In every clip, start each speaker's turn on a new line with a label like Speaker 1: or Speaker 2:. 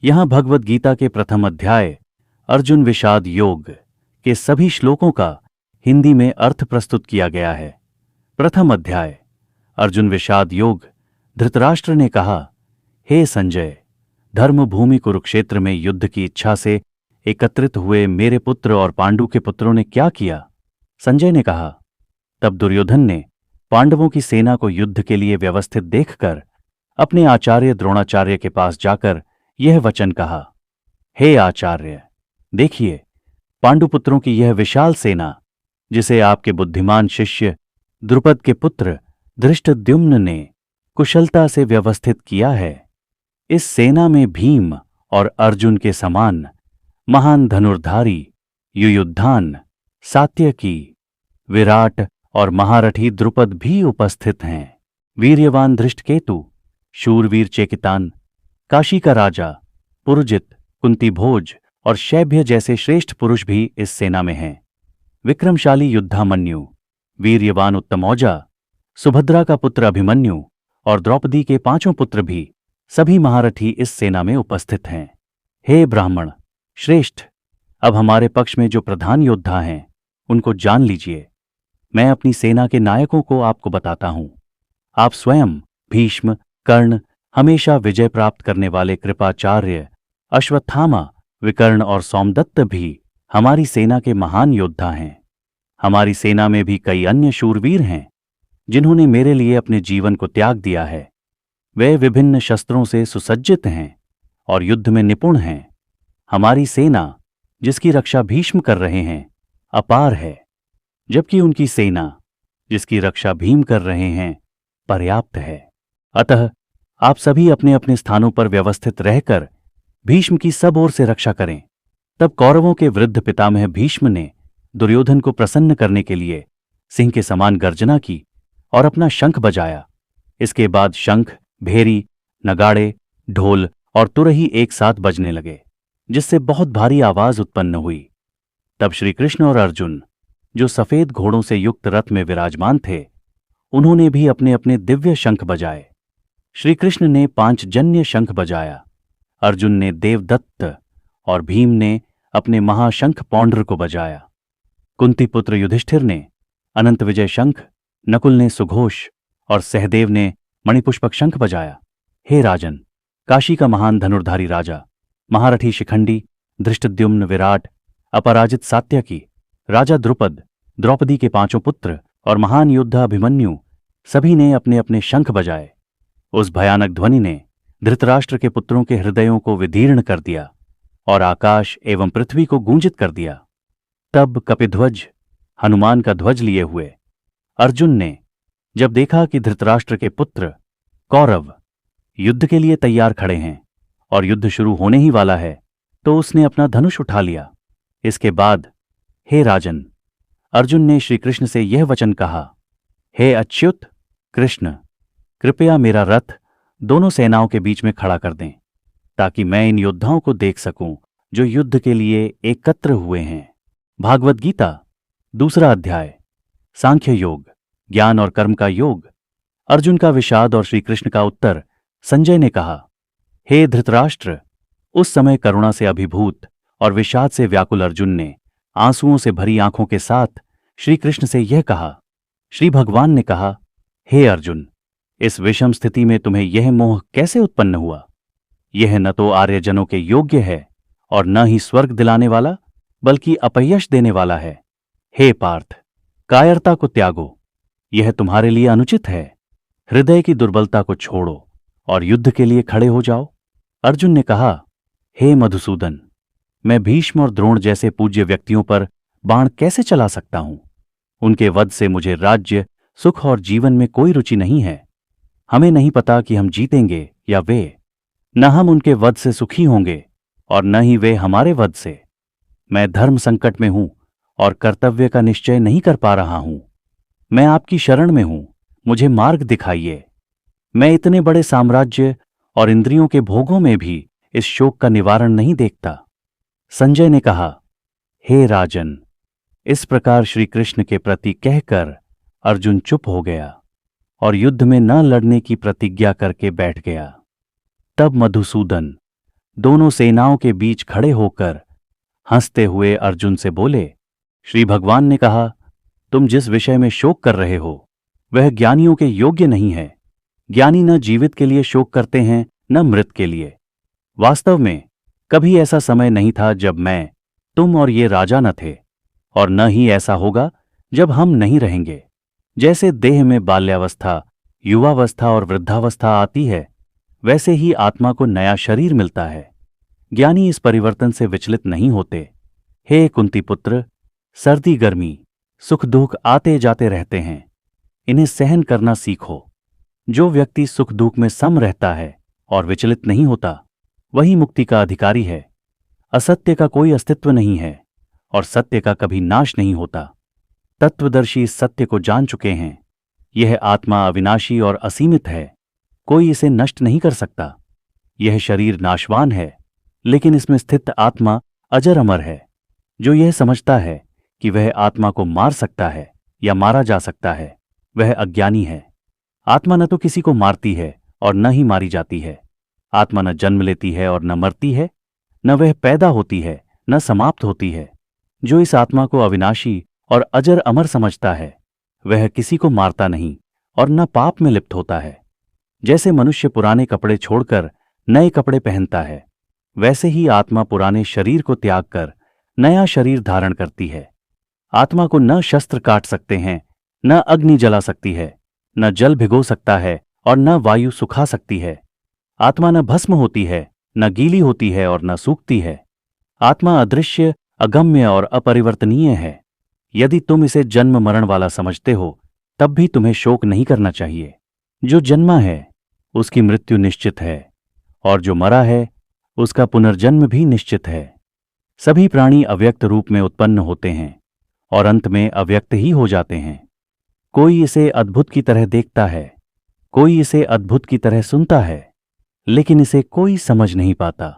Speaker 1: यहाँ भगवद गीता के प्रथम अध्याय अर्जुन विषाद योग के सभी श्लोकों का हिंदी में अर्थ प्रस्तुत किया गया है। प्रथम अध्याय अर्जुन विषाद योग। धृतराष्ट्र ने कहा, हे संजय, धर्म भूमि कुरुक्षेत्र में युद्ध की इच्छा से एकत्रित हुए मेरे पुत्र और पांडु के पुत्रों ने क्या किया? संजय ने कहा। तब दुर्योधन ने पांडवों की सेना को युद्ध के लिए व्यवस्थित देखकर अपने आचार्य द्रोणाचार्य के पास जाकर यह वचन कहा, हे आचार्य, देखिए पांडुपुत्रों की यह विशाल सेना, जिसे आपके बुद्धिमान शिष्य द्रुपद के पुत्र धृष्टद्युम्न ने कुशलता से व्यवस्थित किया है। इस सेना में भीम और अर्जुन के समान महान धनुर्धारी युयुधान, सात्यकी, विराट और महारथी द्रुपद भी उपस्थित हैं। वीर्यवान धृष्टकेतु, शूरवीर चेकितान, काशी का राजा पुरुजित, कुंती भोज और शैभ्य जैसे श्रेष्ठ पुरुष भी इस सेना में हैं। विक्रमशाली युद्धामन्यु, वीर्यवान उत्तमौजा, सुभद्रा का पुत्र अभिमन्यु और द्रौपदी के 5 पुत्र भी सभी महारथी इस सेना में उपस्थित हैं। हे ब्राह्मण श्रेष्ठ, अब हमारे पक्ष में जो प्रधान योद्धा हैं उनको जान लीजिए। मैं अपनी सेना के नायकों को आपको बताता हूं। आप स्वयं भीष्म, कर्ण, हमेशा विजय प्राप्त करने वाले कृपाचार्य, अश्वत्थामा, विकर्ण और सोमदत्त भी हमारी सेना के महान योद्धा हैं। हमारी सेना में भी कई अन्य शूरवीर हैं जिन्होंने मेरे लिए अपने जीवन को त्याग दिया है। वे विभिन्न शस्त्रों से सुसज्जित हैं और युद्ध में निपुण हैं। हमारी सेना, जिसकी रक्षा भीष्म कर रहे हैं, अपार है, जबकि उनकी सेना, जिसकी रक्षा भीम कर रहे हैं, पर्याप्त है। अतः आप सभी अपने अपने स्थानों पर व्यवस्थित रहकर भीष्म की सब ओर से रक्षा करें। तब कौरवों के वृद्ध पितामह भीष्म ने दुर्योधन को प्रसन्न करने के लिए सिंह के समान गर्जना की और अपना शंख बजाया। इसके बाद शंख, भेरी, नगाड़े, ढोल और तुरही एक साथ बजने लगे, जिससे बहुत भारी आवाज उत्पन्न हुई। तब श्री कृष्ण और अर्जुन, जो सफेद घोड़ों से युक्त रथ में विराजमान थे, उन्होंने भी अपने अपने दिव्य शंख बजाए। श्री कृष्ण ने 5 जन्य शंख बजाया, अर्जुन ने देवदत्त और भीम ने अपने महाशंख पौंड्र को बजाया। कुंती पुत्र युधिष्ठिर ने अनंत विजय शंख, नकुल ने सुघोष और सहदेव ने मणिपुष्पक शंख बजाया। हे राजन, काशी का महान धनुर्धारी राजा, महारथी शिखंडी, धृष्टद्युम्न, विराट, अपराजित सात्यकी, राजा द्रुपद, द्रौपदी के 5 पुत्र और महान योद्धा अभिमन्यु, सभी ने अपने अपने शंख बजाए। उस भयानक ध्वनि ने धृतराष्ट्र के पुत्रों के हृदयों को विदीर्ण कर दिया और आकाश एवं पृथ्वी को गूंजित कर दिया। तब कपिध्वज, हनुमान का ध्वज लिए हुए अर्जुन ने जब देखा कि धृतराष्ट्र के पुत्र कौरव युद्ध के लिए तैयार खड़े हैं और युद्ध शुरू होने ही वाला है, तो उसने अपना धनुष उठा लिया। इसके बाद, हे राजन, अर्जुन ने श्री कृष्ण से यह वचन कहा, हे अच्युत कृष्ण, कृपया मेरा रथ दोनों सेनाओं के बीच में खड़ा कर दें, ताकि मैं इन योद्धाओं को देख सकूं जो युद्ध के लिए एकत्र हुए हैं। भागवत गीता दूसरा अध्याय सांख्य योग, ज्ञान और कर्म का योग। अर्जुन का विषाद और श्री कृष्ण का उत्तर। संजय ने कहा, हे धृतराष्ट्र, उस समय करुणा से अभिभूत और विषाद से व्याकुल अर्जुन ने आंसुओं से भरी आंखों के साथ श्री कृष्ण से यह कहा। श्री भगवान ने कहा, हे अर्जुन, इस विषम स्थिति में तुम्हें यह मोह कैसे उत्पन्न हुआ? यह न तो आर्यजनों के योग्य है और न ही स्वर्ग दिलाने वाला, बल्कि अपयश देने वाला है। हे पार्थ, कायरता को त्यागो, यह तुम्हारे लिए अनुचित है। हृदय की दुर्बलता को छोड़ो और युद्ध के लिए खड़े हो जाओ। अर्जुन ने कहा, हे मधुसूदन, मैं भीष्म और द्रोण जैसे पूज्य व्यक्तियों पर बाण कैसे चला सकता हूं? उनके वध से मुझे राज्य, सुख और जीवन में कोई रुचि नहीं है। हमें नहीं पता कि हम जीतेंगे या वे। न हम उनके वध से सुखी होंगे और न ही वे हमारे वध से। मैं धर्म संकट में हूं और कर्तव्य का निश्चय नहीं कर पा रहा हूं। मैं आपकी शरण में हूं, मुझे मार्ग दिखाइए। मैं इतने बड़े साम्राज्य और इंद्रियों के भोगों में भी इस शोक का निवारण नहीं देखता। संजय ने कहा, हे राजन, इस प्रकार श्री कृष्ण के प्रति कहकर अर्जुन चुप हो गया और युद्ध में न लड़ने की प्रतिज्ञा करके बैठ गया। तब मधुसूदन दोनों सेनाओं के बीच खड़े होकर हंसते हुए अर्जुन से बोले, श्री भगवान ने कहा, तुम जिस विषय में शोक कर रहे हो वह ज्ञानियों के योग्य नहीं है। ज्ञानी न जीवित के लिए शोक करते हैं न मृत के लिए। वास्तव में कभी ऐसा समय नहीं था जब मैं, तुम और ये राजा न थे, और न ही ऐसा होगा जब हम नहीं रहेंगे। जैसे देह में बाल्यावस्था, युवावस्था और वृद्धावस्था आती है, वैसे ही आत्मा को नया शरीर मिलता है। ज्ञानी इस परिवर्तन से विचलित नहीं होते। हे कुंती पुत्र, सर्दी गर्मी, सुख दुख आते जाते रहते हैं, इन्हें सहन करना सीखो। जो व्यक्ति सुख दुख में सम रहता है और विचलित नहीं होता, वही मुक्ति का अधिकारी है। असत्य का कोई अस्तित्व नहीं है और सत्य का कभी नाश नहीं होता। तत्वदर्शी इस सत्य को जान चुके हैं। यह आत्मा अविनाशी और असीमित है, कोई इसे नष्ट नहीं कर सकता। यह शरीर नाशवान है, लेकिन इसमें स्थित आत्मा अजर अमर है। जो यह समझता है कि वह आत्मा को मार सकता है या मारा जा सकता है, वह अज्ञानी है। आत्मा न तो किसी को मारती है और न ही मारी जाती है। आत्मा न जन्म लेती है और न मरती है, न वह पैदा होती है न समाप्त होती है। जो इस आत्मा को अविनाशी और अजर अमर समझता है, वह किसी को मारता नहीं और न पाप में लिप्त होता है। जैसे मनुष्य पुराने कपड़े छोड़कर नए कपड़े पहनता है, वैसे ही आत्मा पुराने शरीर को त्याग कर नया शरीर धारण करती है। आत्मा को न शस्त्र काट सकते हैं, न अग्नि जला सकती है, न जल भिगो सकता है और न वायु सुखा सकती है। आत्मा न भस्म होती है, न गीली होती है और न सूखती है। आत्मा अदृश्य, अगम्य और अपरिवर्तनीय है। यदि तुम इसे जन्म मरण वाला समझते हो, तब भी तुम्हें शोक नहीं करना चाहिए। जो जन्मा है उसकी मृत्यु निश्चित है, और जो मरा है उसका पुनर्जन्म भी निश्चित है। सभी प्राणी अव्यक्त रूप में उत्पन्न होते हैं और अंत में अव्यक्त ही हो जाते हैं। कोई इसे अद्भुत की तरह देखता है, कोई इसे अद्भुत की तरह सुनता है, लेकिन इसे कोई समझ नहीं पाता।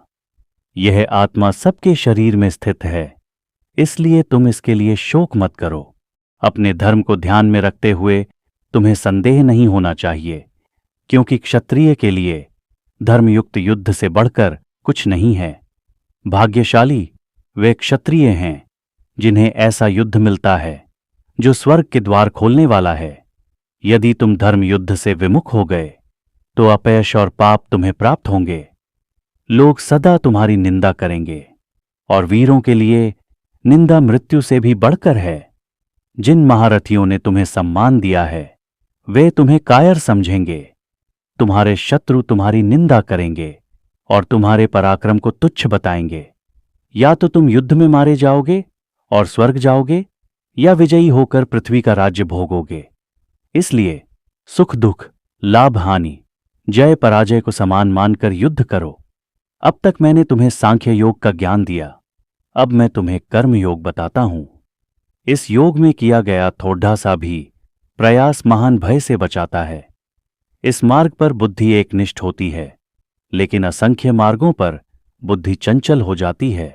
Speaker 1: यह आत्मा सबके शरीर में स्थित है, इसलिए तुम इसके लिए शोक मत करो। अपने धर्म को ध्यान में रखते हुए तुम्हें संदेह नहीं होना चाहिए, क्योंकि क्षत्रिय के लिए धर्मयुक्त युद्ध से बढ़कर कुछ नहीं है। भाग्यशाली वे क्षत्रिय हैं जिन्हें ऐसा युद्ध मिलता है जो स्वर्ग के द्वार खोलने वाला है। यदि तुम धर्म युद्ध से विमुख हो गए तो अपयश और पाप तुम्हें प्राप्त होंगे। लोग सदा तुम्हारी निंदा करेंगे, और वीरों के लिए निंदा मृत्यु से भी बढ़कर है। जिन महारथियों ने तुम्हें सम्मान दिया है, वे तुम्हें कायर समझेंगे। तुम्हारे शत्रु तुम्हारी निंदा करेंगे और तुम्हारे पराक्रम को तुच्छ बताएंगे। या तो तुम युद्ध में मारे जाओगे और स्वर्ग जाओगे, या विजयी होकर पृथ्वी का राज्य भोगोगे। इसलिए सुख दुख, लाभ हानि, जय पराजय को समान मानकर युद्ध करो। अब तक मैंने तुम्हें सांख्य योग का ज्ञान दिया, अब मैं तुम्हें कर्म योग बताता हूं। इस योग में किया गया थोड़ा सा भी प्रयास महान भय से बचाता है। इस मार्ग पर बुद्धि एकनिष्ठ होती है, लेकिन असंख्य मार्गों पर बुद्धि चंचल हो जाती है।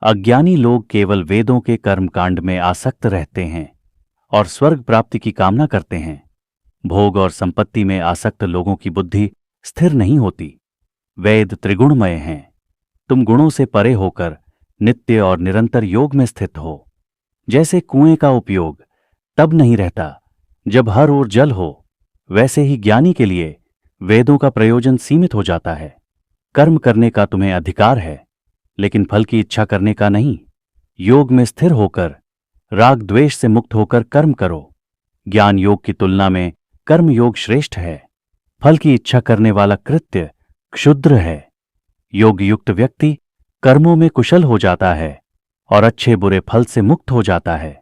Speaker 1: अज्ञानी लोग केवल वेदों के कर्मकांड में आसक्त रहते हैं और स्वर्ग प्राप्ति की कामना करते हैं। भोग और संपत्ति में आसक्त लोगों की बुद्धि स्थिर नहीं होती। वेद त्रिगुणमय हैं। तुम गुणों से परे होकर नित्य और निरंतर योग में स्थित हो। जैसे कुएं का उपयोग तब नहीं रहता जब हर ओर जल हो, वैसे ही ज्ञानी के लिए वेदों का प्रयोजन सीमित हो जाता है। कर्म करने का तुम्हें अधिकार है, लेकिन फल की इच्छा करने का नहीं। योग में स्थिर होकर राग द्वेष से मुक्त होकर कर्म करो। ज्ञान योग की तुलना में कर्म योग श्रेष्ठ है। फल की इच्छा करने वाला कृत्य क्षुद्र है। योग युक्त व्यक्ति कर्मों में कुशल हो जाता है और अच्छे बुरे फल से मुक्त हो जाता है।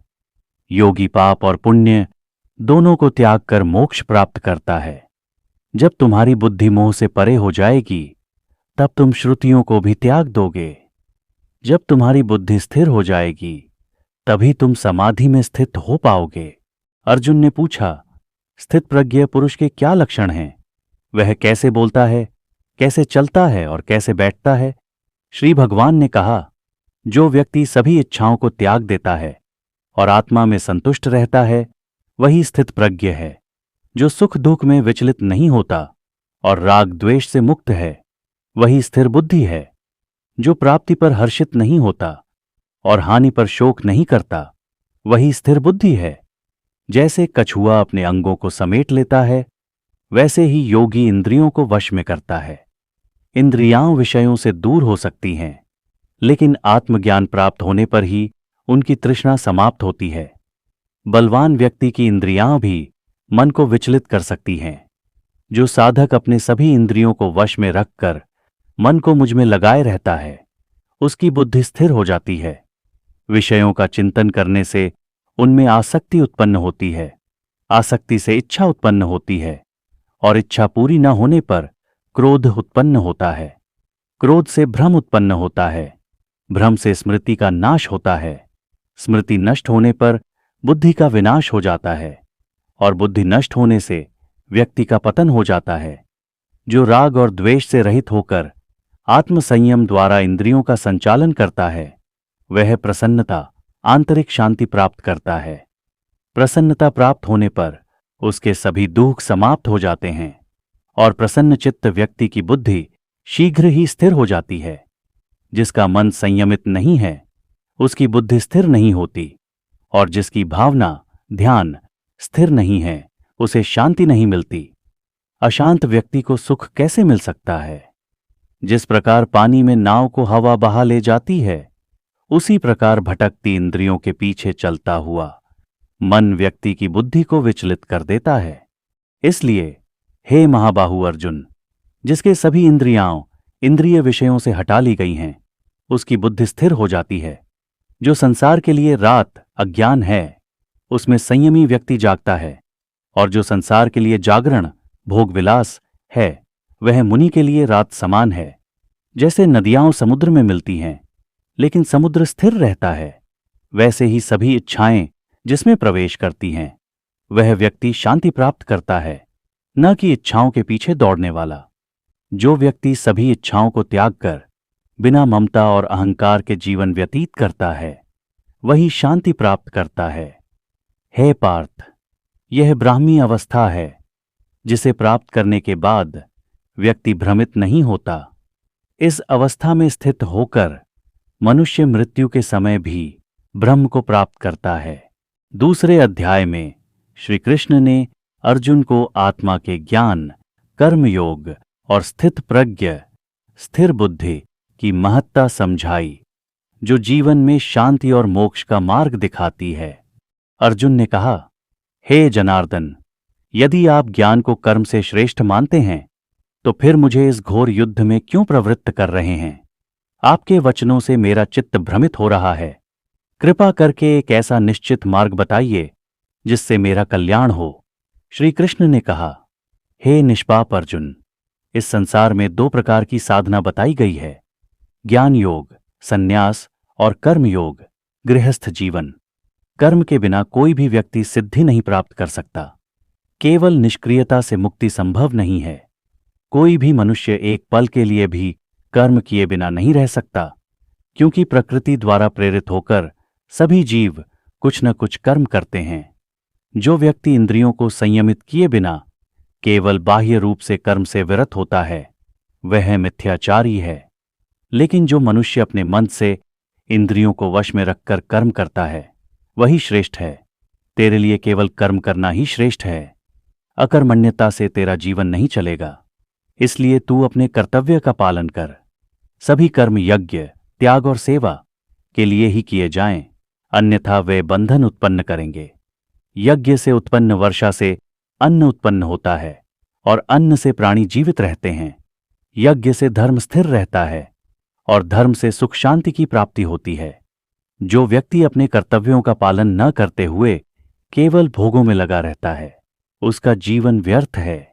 Speaker 1: योगी पाप और पुण्य दोनों को त्याग कर मोक्ष प्राप्त करता है। जब तुम्हारी बुद्धि मोह से परे हो जाएगी, तब तुम श्रुतियों को भी त्याग दोगे। जब तुम्हारी बुद्धि स्थिर हो जाएगी, तभी तुम समाधि में स्थित हो पाओगे। अर्जुन ने पूछा, स्थित प्रज्ञ पुरुष के क्या लक्षण हैं? वह कैसे बोलता है, कैसे चलता है और कैसे बैठता है? श्री भगवान ने कहा, जो व्यक्ति सभी इच्छाओं को त्याग देता है और आत्मा में संतुष्ट रहता है, वही स्थित प्रज्ञ है। जो सुख दुख में विचलित नहीं होता और राग द्वेष से मुक्त है, वही स्थिर बुद्धि है। जो प्राप्ति पर हर्षित नहीं होता और हानि पर शोक नहीं करता, वही स्थिर बुद्धि है। जैसे कछुआ अपने अंगों को समेट लेता है, वैसे ही योगी इंद्रियों को वश में करता है। इंद्रियां विषयों से दूर हो सकती हैं, लेकिन आत्मज्ञान प्राप्त होने पर ही उनकी तृष्णा समाप्त होती है। बलवान व्यक्ति की इंद्रियां भी मन को विचलित कर सकती हैं। जो साधक अपने सभी इंद्रियों को वश में रखकर मन को मुझ में लगाए रहता है, उसकी बुद्धि स्थिर हो जाती है। विषयों का चिंतन करने से उनमें आसक्ति उत्पन्न होती है, आसक्ति से इच्छा उत्पन्न होती है, और इच्छा पूरी न होने पर क्रोध उत्पन्न होता है। क्रोध से भ्रम उत्पन्न होता है, भ्रम से स्मृति का नाश होता है, स्मृति नष्ट होने पर बुद्धि का विनाश हो जाता है, और बुद्धि नष्ट होने से व्यक्ति का पतन हो जाता है। जो राग और द्वेष से रहित होकर आत्मसंयम द्वारा इंद्रियों का संचालन करता है, वह प्रसन्नता, आंतरिक शांति प्राप्त करता है। प्रसन्नता प्राप्त होने पर उसके सभी दुख समाप्त हो जाते हैं, और प्रसन्न चित्त व्यक्ति की बुद्धि शीघ्र ही स्थिर हो जाती है। जिसका मन संयमित नहीं है, उसकी बुद्धि स्थिर नहीं होती, और जिसकी भावना, ध्यान स्थिर नहीं है, उसे शांति नहीं मिलती। अशांत व्यक्ति को सुख कैसे मिल सकता है? जिस प्रकार पानी में नाव को हवा बहा ले जाती है, उसी प्रकार भटकती इंद्रियों के पीछे चलता हुआ मन व्यक्ति की बुद्धि को विचलित कर देता है। इसलिए हे महाबाहु अर्जुन, जिसके सभी इंद्रियां इंद्रिय विषयों से हटा ली गई हैं, उसकी बुद्धि स्थिर हो जाती है। जो संसार के लिए रात अज्ञान है, उसमें संयमी व्यक्ति जागता है, और जो संसार के लिए जागरण भोग विलास है, वह मुनि के लिए रात समान है। जैसे नदियां समुद्र में मिलती हैं, लेकिन समुद्र स्थिर रहता है, वैसे ही सभी इच्छाएं जिसमें प्रवेश करती हैं, वह व्यक्ति शांति प्राप्त करता है, न कि इच्छाओं के पीछे दौड़ने वाला। जो व्यक्ति सभी इच्छाओं को त्याग कर बिना ममता और अहंकार के जीवन व्यतीत करता है, वही शांति प्राप्त करता है। हे पार्थ, यह ब्राह्मी अवस्था है, जिसे प्राप्त करने के बाद व्यक्ति भ्रमित नहीं होता। इस अवस्था में स्थित होकर मनुष्य मृत्यु के समय भी ब्रह्म को प्राप्त करता है। दूसरे अध्याय में श्री कृष्ण ने अर्जुन को आत्मा के ज्ञान, कर्मयोग और स्थित प्रज्ञ, स्थिर बुद्धि की महत्ता समझाई, जो जीवन में शांति और मोक्ष का मार्ग दिखाती है। अर्जुन ने कहा, हे जनार्दन, यदि आप ज्ञान को कर्म से श्रेष्ठ मानते हैं, तो फिर मुझे इस घोर युद्ध में क्यों प्रवृत्त कर रहे हैं? आपके वचनों से मेरा चित्त भ्रमित हो रहा है। कृपा करके एक ऐसा निश्चित मार्ग बताइए जिससे मेरा कल्याण हो। श्री कृष्ण ने कहा, हे निष्पाप अर्जुन, इस संसार में 2 प्रकार की साधना बताई गई है, ज्ञान योग, संन्यास, और कर्म योग, गृहस्थ जीवन। कर्म के बिना कोई भी व्यक्ति सिद्धि नहीं प्राप्त कर सकता। केवल निष्क्रियता से मुक्ति संभव नहीं है। कोई भी मनुष्य एक पल के लिए भी कर्म किए बिना नहीं रह सकता, क्योंकि प्रकृति द्वारा प्रेरित होकर सभी जीव कुछ न कुछ कर्म करते हैं। जो व्यक्ति इंद्रियों को संयमित किए बिना केवल बाह्य रूप से कर्म से विरत होता है, वह मिथ्याचारी है। लेकिन जो मनुष्य अपने मन से इंद्रियों को वश में रखकर कर्म करता है, वही श्रेष्ठ है। तेरे लिए केवल कर्म करना ही श्रेष्ठ है। अकर्मण्यता से तेरा जीवन नहीं चलेगा, इसलिए तू अपने कर्तव्य का पालन कर। सभी कर्म यज्ञ, त्याग और सेवा के लिए ही किए जाएं, अन्यथा वे बंधन उत्पन्न करेंगे। यज्ञ से उत्पन्न वर्षा से अन्न उत्पन्न होता है, और अन्न से प्राणी जीवित रहते हैं। यज्ञ से धर्म स्थिर रहता है, और धर्म से सुख शांति की प्राप्ति होती है। जो व्यक्ति अपने कर्तव्यों का पालन न करते हुए केवल भोगों में लगा रहता है, उसका जीवन व्यर्थ है,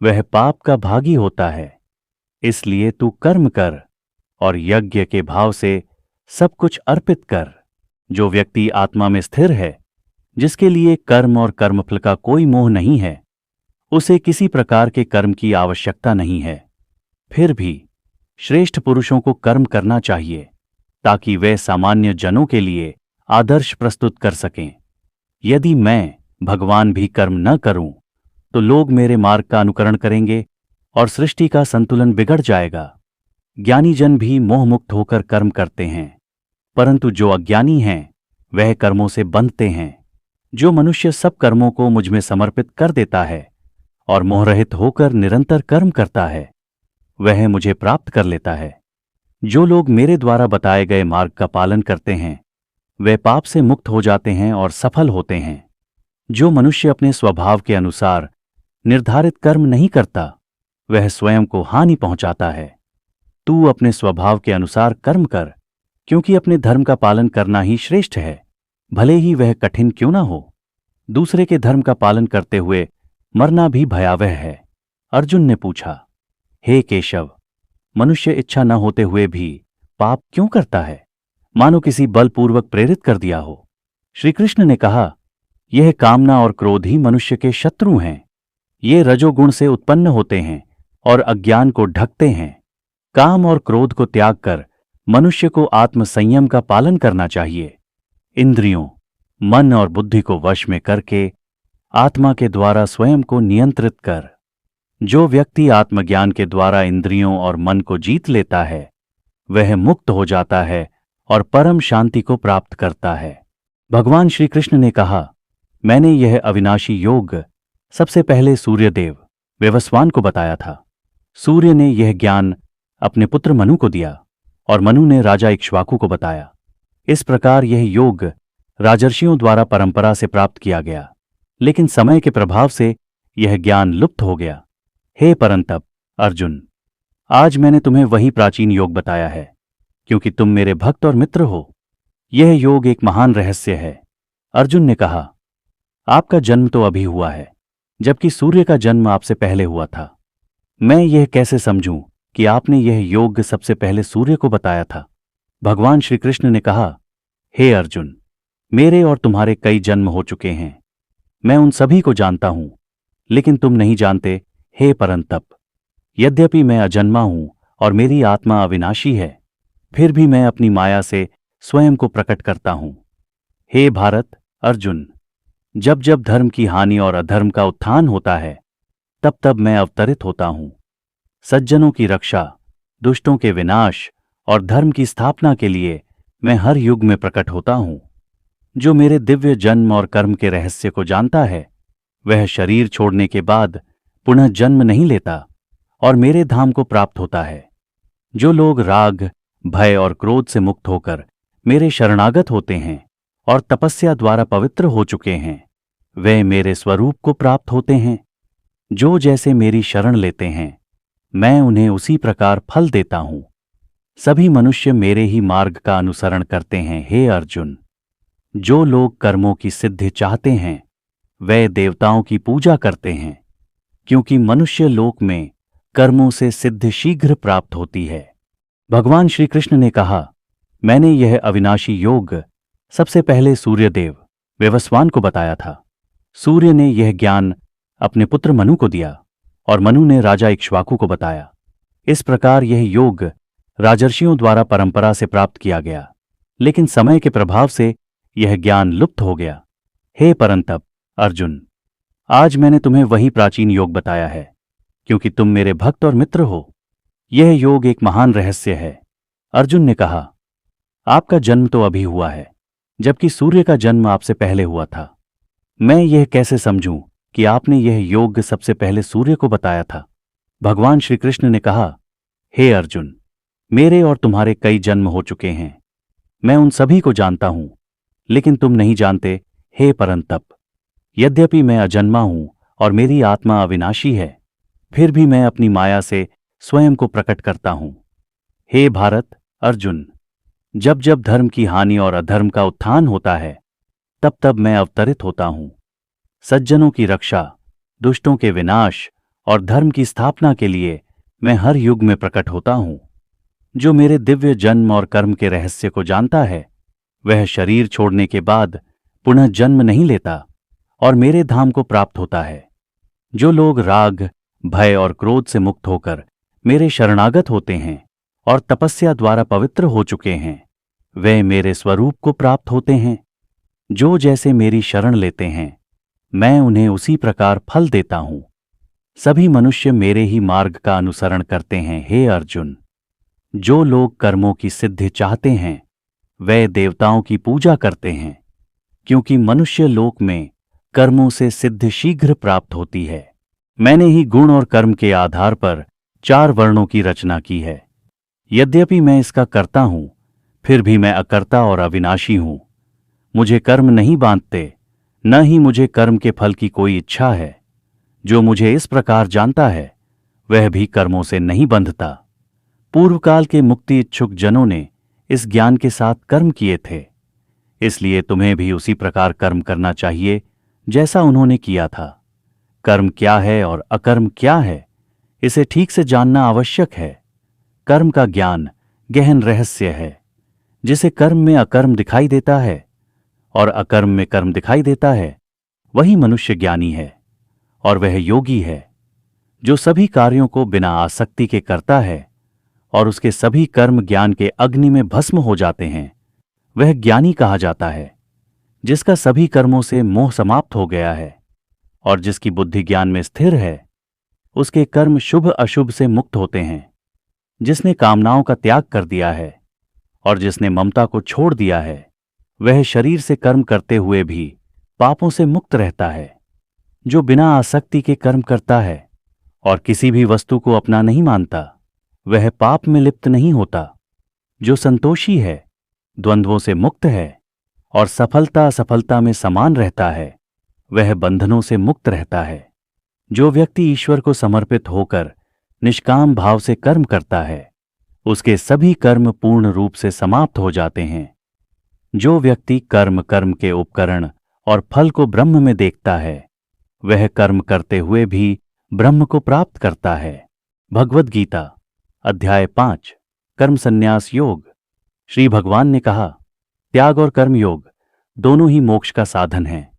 Speaker 1: वह पाप का भागी होता है। इसलिए तू कर्म कर और यज्ञ के भाव से सब कुछ अर्पित कर। जो व्यक्ति आत्मा में स्थिर है, जिसके लिए कर्म और कर्मफल का कोई मोह नहीं है, उसे किसी प्रकार के कर्म की आवश्यकता नहीं है। फिर भी श्रेष्ठ पुरुषों को कर्म करना चाहिए, ताकि वे सामान्य जनों के लिए आदर्श प्रस्तुत कर सकें। यदि मैं भगवान भी कर्म न करूं, तो लोग मेरे मार्ग का अनुकरण करेंगे और सृष्टि का संतुलन बिगड़ जाएगा। ज्ञानी जन भी मोहमुक्त होकर कर्म करते हैं, परंतु जो अज्ञानी हैं वह कर्मों से बंधते हैं। जो मनुष्य सब कर्मों को मुझ में समर्पित कर देता है और मोहरहित होकर निरंतर कर्म करता है, वह मुझे प्राप्त कर लेता है। जो लोग मेरे द्वारा बताए गए मार्ग का पालन करते हैं वे पाप से मुक्त हो जाते हैं और सफल होते हैं। जो मनुष्य अपने स्वभाव के अनुसार निर्धारित कर्म नहीं करता वह स्वयं को हानि पहुंचाता है। तू अपने स्वभाव के अनुसार कर्म कर, क्योंकि अपने धर्म का पालन करना ही श्रेष्ठ है, भले ही वह कठिन क्यों ना हो। दूसरे के धर्म का पालन करते हुए मरना भी भयावह है। अर्जुन ने पूछा, हे केशव, मनुष्य इच्छा न होते हुए भी पाप क्यों करता है, मानो किसी बलपूर्वक प्रेरित कर दिया हो। श्री कृष्ण ने कहा, यह कामना और क्रोध ही मनुष्य के शत्रु हैं। ये रजोगुण से उत्पन्न होते हैं और अज्ञान को ढकते हैं। काम और क्रोध को त्याग कर मनुष्य को आत्मसंयम का पालन करना चाहिए। इंद्रियों, मन और बुद्धि को वश में करके आत्मा के द्वारा स्वयं को नियंत्रित कर। जो व्यक्ति आत्मज्ञान के द्वारा इंद्रियों और मन को जीत लेता है वह मुक्त हो जाता है और परम शांति को प्राप्त करता है। भगवान श्री कृष्ण ने कहा, मैंने यह अविनाशी योग सबसे पहले सूर्यदेव विवस्वान को बताया था। सूर्य ने यह ज्ञान अपने पुत्र मनु को दिया और मनु ने राजा इक्ष्वाकु को बताया। इस प्रकार यह योग राजर्षियों द्वारा परंपरा से प्राप्त किया गया, लेकिन समय के प्रभाव से यह ज्ञान लुप्त हो गया। हे परंतप अर्जुन, आज मैंने तुम्हें वही प्राचीन योग बताया है, क्योंकि तुम मेरे भक्त और मित्र हो। यह योग एक महान रहस्य है। अर्जुन ने कहा, आपका जन्म तो अभी हुआ है, जबकि सूर्य का जन्म आपसे पहले हुआ था। मैं यह कैसे समझूं कि आपने यह योग सबसे पहले सूर्य को बताया था। भगवान श्री कृष्ण ने कहा, हे अर्जुन, मेरे और तुम्हारे कई जन्म हो चुके हैं। मैं उन सभी को जानता हूं, लेकिन तुम नहीं जानते। हे परंतप, यद्यपि मैं अजन्मा हूं और मेरी आत्मा अविनाशी है, फिर भी मैं अपनी माया से स्वयं को प्रकट करता हूं। हे भारत अर्जुन, जब जब धर्म की हानि और अधर्म का उत्थान होता है तब तब मैं अवतरित होता हूं। सज्जनों की रक्षा, दुष्टों के विनाश और धर्म की स्थापना के लिए मैं हर युग में प्रकट होता हूं। जो मेरे दिव्य जन्म और कर्म के रहस्य को जानता है वह शरीर छोड़ने के बाद पुनः जन्म नहीं लेता और मेरे धाम को प्राप्त होता है। जो लोग राग, भय और क्रोध से मुक्त होकर मेरे शरणागत होते हैं और तपस्या द्वारा पवित्र हो चुके हैं वे मेरे स्वरूप को प्राप्त होते हैं। जो जैसे मेरी शरण लेते हैं मैं उन्हें उसी प्रकार फल देता हूं। सभी मनुष्य मेरे ही मार्ग का अनुसरण करते हैं। हे अर्जुन, जो लोग कर्मों की सिद्धि चाहते हैं वे देवताओं की पूजा करते हैं, क्योंकि मनुष्य लोक में कर्मों से सिद्धि शीघ्र प्राप्त होती है। भगवान श्री कृष्ण ने कहा, मैंने यह अविनाशी योग सबसे पहले सूर्यदेव विवस्वान को बताया था। सूर्य ने यह ज्ञान अपने पुत्र मनु को दिया और मनु ने राजा इक्ष्वाकु को बताया। इस प्रकार यह योग राजर्षियों द्वारा परंपरा से प्राप्त किया गया, लेकिन समय के प्रभाव से यह ज्ञान लुप्त हो गया। हे परंतप अर्जुन, आज मैंने तुम्हें वही प्राचीन योग बताया है, क्योंकि तुम मेरे भक्त और मित्र हो। यह योग एक महान रहस्य है। अर्जुन ने कहा, आपका जन्म तो अभी हुआ है, जबकि सूर्य का जन्म आपसे पहले हुआ था। मैं यह कैसे समझूं कि आपने यह योग सबसे पहले सूर्य को बताया था। भगवान श्री कृष्ण ने कहा, हे अर्जुन, मेरे और तुम्हारे कई जन्म हो चुके हैं। मैं उन सभी को जानता हूं, लेकिन तुम नहीं जानते। हे परंतप, यद्यपि मैं अजन्मा हूं और मेरी आत्मा अविनाशी है, फिर भी मैं अपनी माया से स्वयं को प्रकट करता हूं। हे भारत अर्जुन, जब जब धर्म की हानि और अधर्म का उत्थान होता है तब तब मैं अवतरित होता हूं। सज्जनों की रक्षा, दुष्टों के विनाश और धर्म की स्थापना के लिए मैं हर युग में प्रकट होता हूं। जो मेरे दिव्य जन्म और कर्म के रहस्य को जानता है वह शरीर छोड़ने के बाद पुनः जन्म नहीं लेता और मेरे धाम को प्राप्त होता है। जो लोग राग, भय और क्रोध से मुक्त होकर मेरे शरणागत होते हैं और तपस्या द्वारा पवित्र हो चुके हैं वे मेरे स्वरूप को प्राप्त होते हैं। जो जैसे मेरी शरण लेते हैं मैं उन्हें उसी प्रकार फल देता हूं। सभी मनुष्य मेरे ही मार्ग का अनुसरण करते हैं। हे अर्जुन, जो लोग कर्मों की सिद्धि चाहते हैं वे देवताओं की पूजा करते हैं, क्योंकि मनुष्य लोक में कर्मों से सिद्धि शीघ्र प्राप्त होती है। मैंने ही गुण और कर्म के आधार पर 4 वर्णों की रचना की है। यद्यपि मैं इसका कर्ता हूं, फिर भी मैं अकर्ता और अविनाशी हूं। मुझे कर्म नहीं बांधते, न ही मुझे कर्म के फल की कोई इच्छा है। जो मुझे इस प्रकार जानता है वह भी कर्मों से नहीं बंधता। पूर्व काल के मुक्ति इच्छुक जनों ने इस ज्ञान के साथ कर्म किए थे, इसलिए तुम्हें भी उसी प्रकार कर्म करना चाहिए जैसा उन्होंने किया था। कर्म क्या है और अकर्म क्या है, इसे ठीक से जानना आवश्यक है। कर्म का ज्ञान गहन रहस्य है। जिसे कर्म में अकर्म दिखाई देता है और अकर्म में कर्म दिखाई देता है, वही मनुष्य ज्ञानी है और वह योगी है। जो सभी कार्यों को बिना आसक्ति के करता है और उसके सभी कर्म ज्ञान के अग्नि में भस्म हो जाते हैं, वह ज्ञानी कहा जाता है। जिसका सभी कर्मों से मोह समाप्त हो गया है और जिसकी बुद्धि ज्ञान में स्थिर है, उसके कर्म शुभ अशुभ से मुक्त होते हैं। जिसने कामनाओं का त्याग कर दिया है और जिसने ममता को छोड़ दिया है, वह शरीर से कर्म करते हुए भी पापों से मुक्त रहता है। जो बिना आसक्ति के कर्म करता है और किसी भी वस्तु को अपना नहीं मानता, वह पाप में लिप्त नहीं होता। जो संतोषी है, द्वंद्वों से मुक्त है और सफलता असफलता में समान रहता है, वह बंधनों से मुक्त रहता है। जो व्यक्ति ईश्वर को समर्पित होकर निष्काम भाव से कर्म करता है, उसके सभी कर्म पूर्ण रूप से समाप्त हो जाते हैं। जो व्यक्ति कर्म के उपकरण और फल को ब्रह्म में देखता है, वह कर्म करते हुए भी ब्रह्म को प्राप्त करता है। भगवद गीता अध्याय 5 कर्म संन्यास योग। श्री भगवान ने कहा, त्याग और कर्म योग दोनों ही मोक्ष का साधन हैं,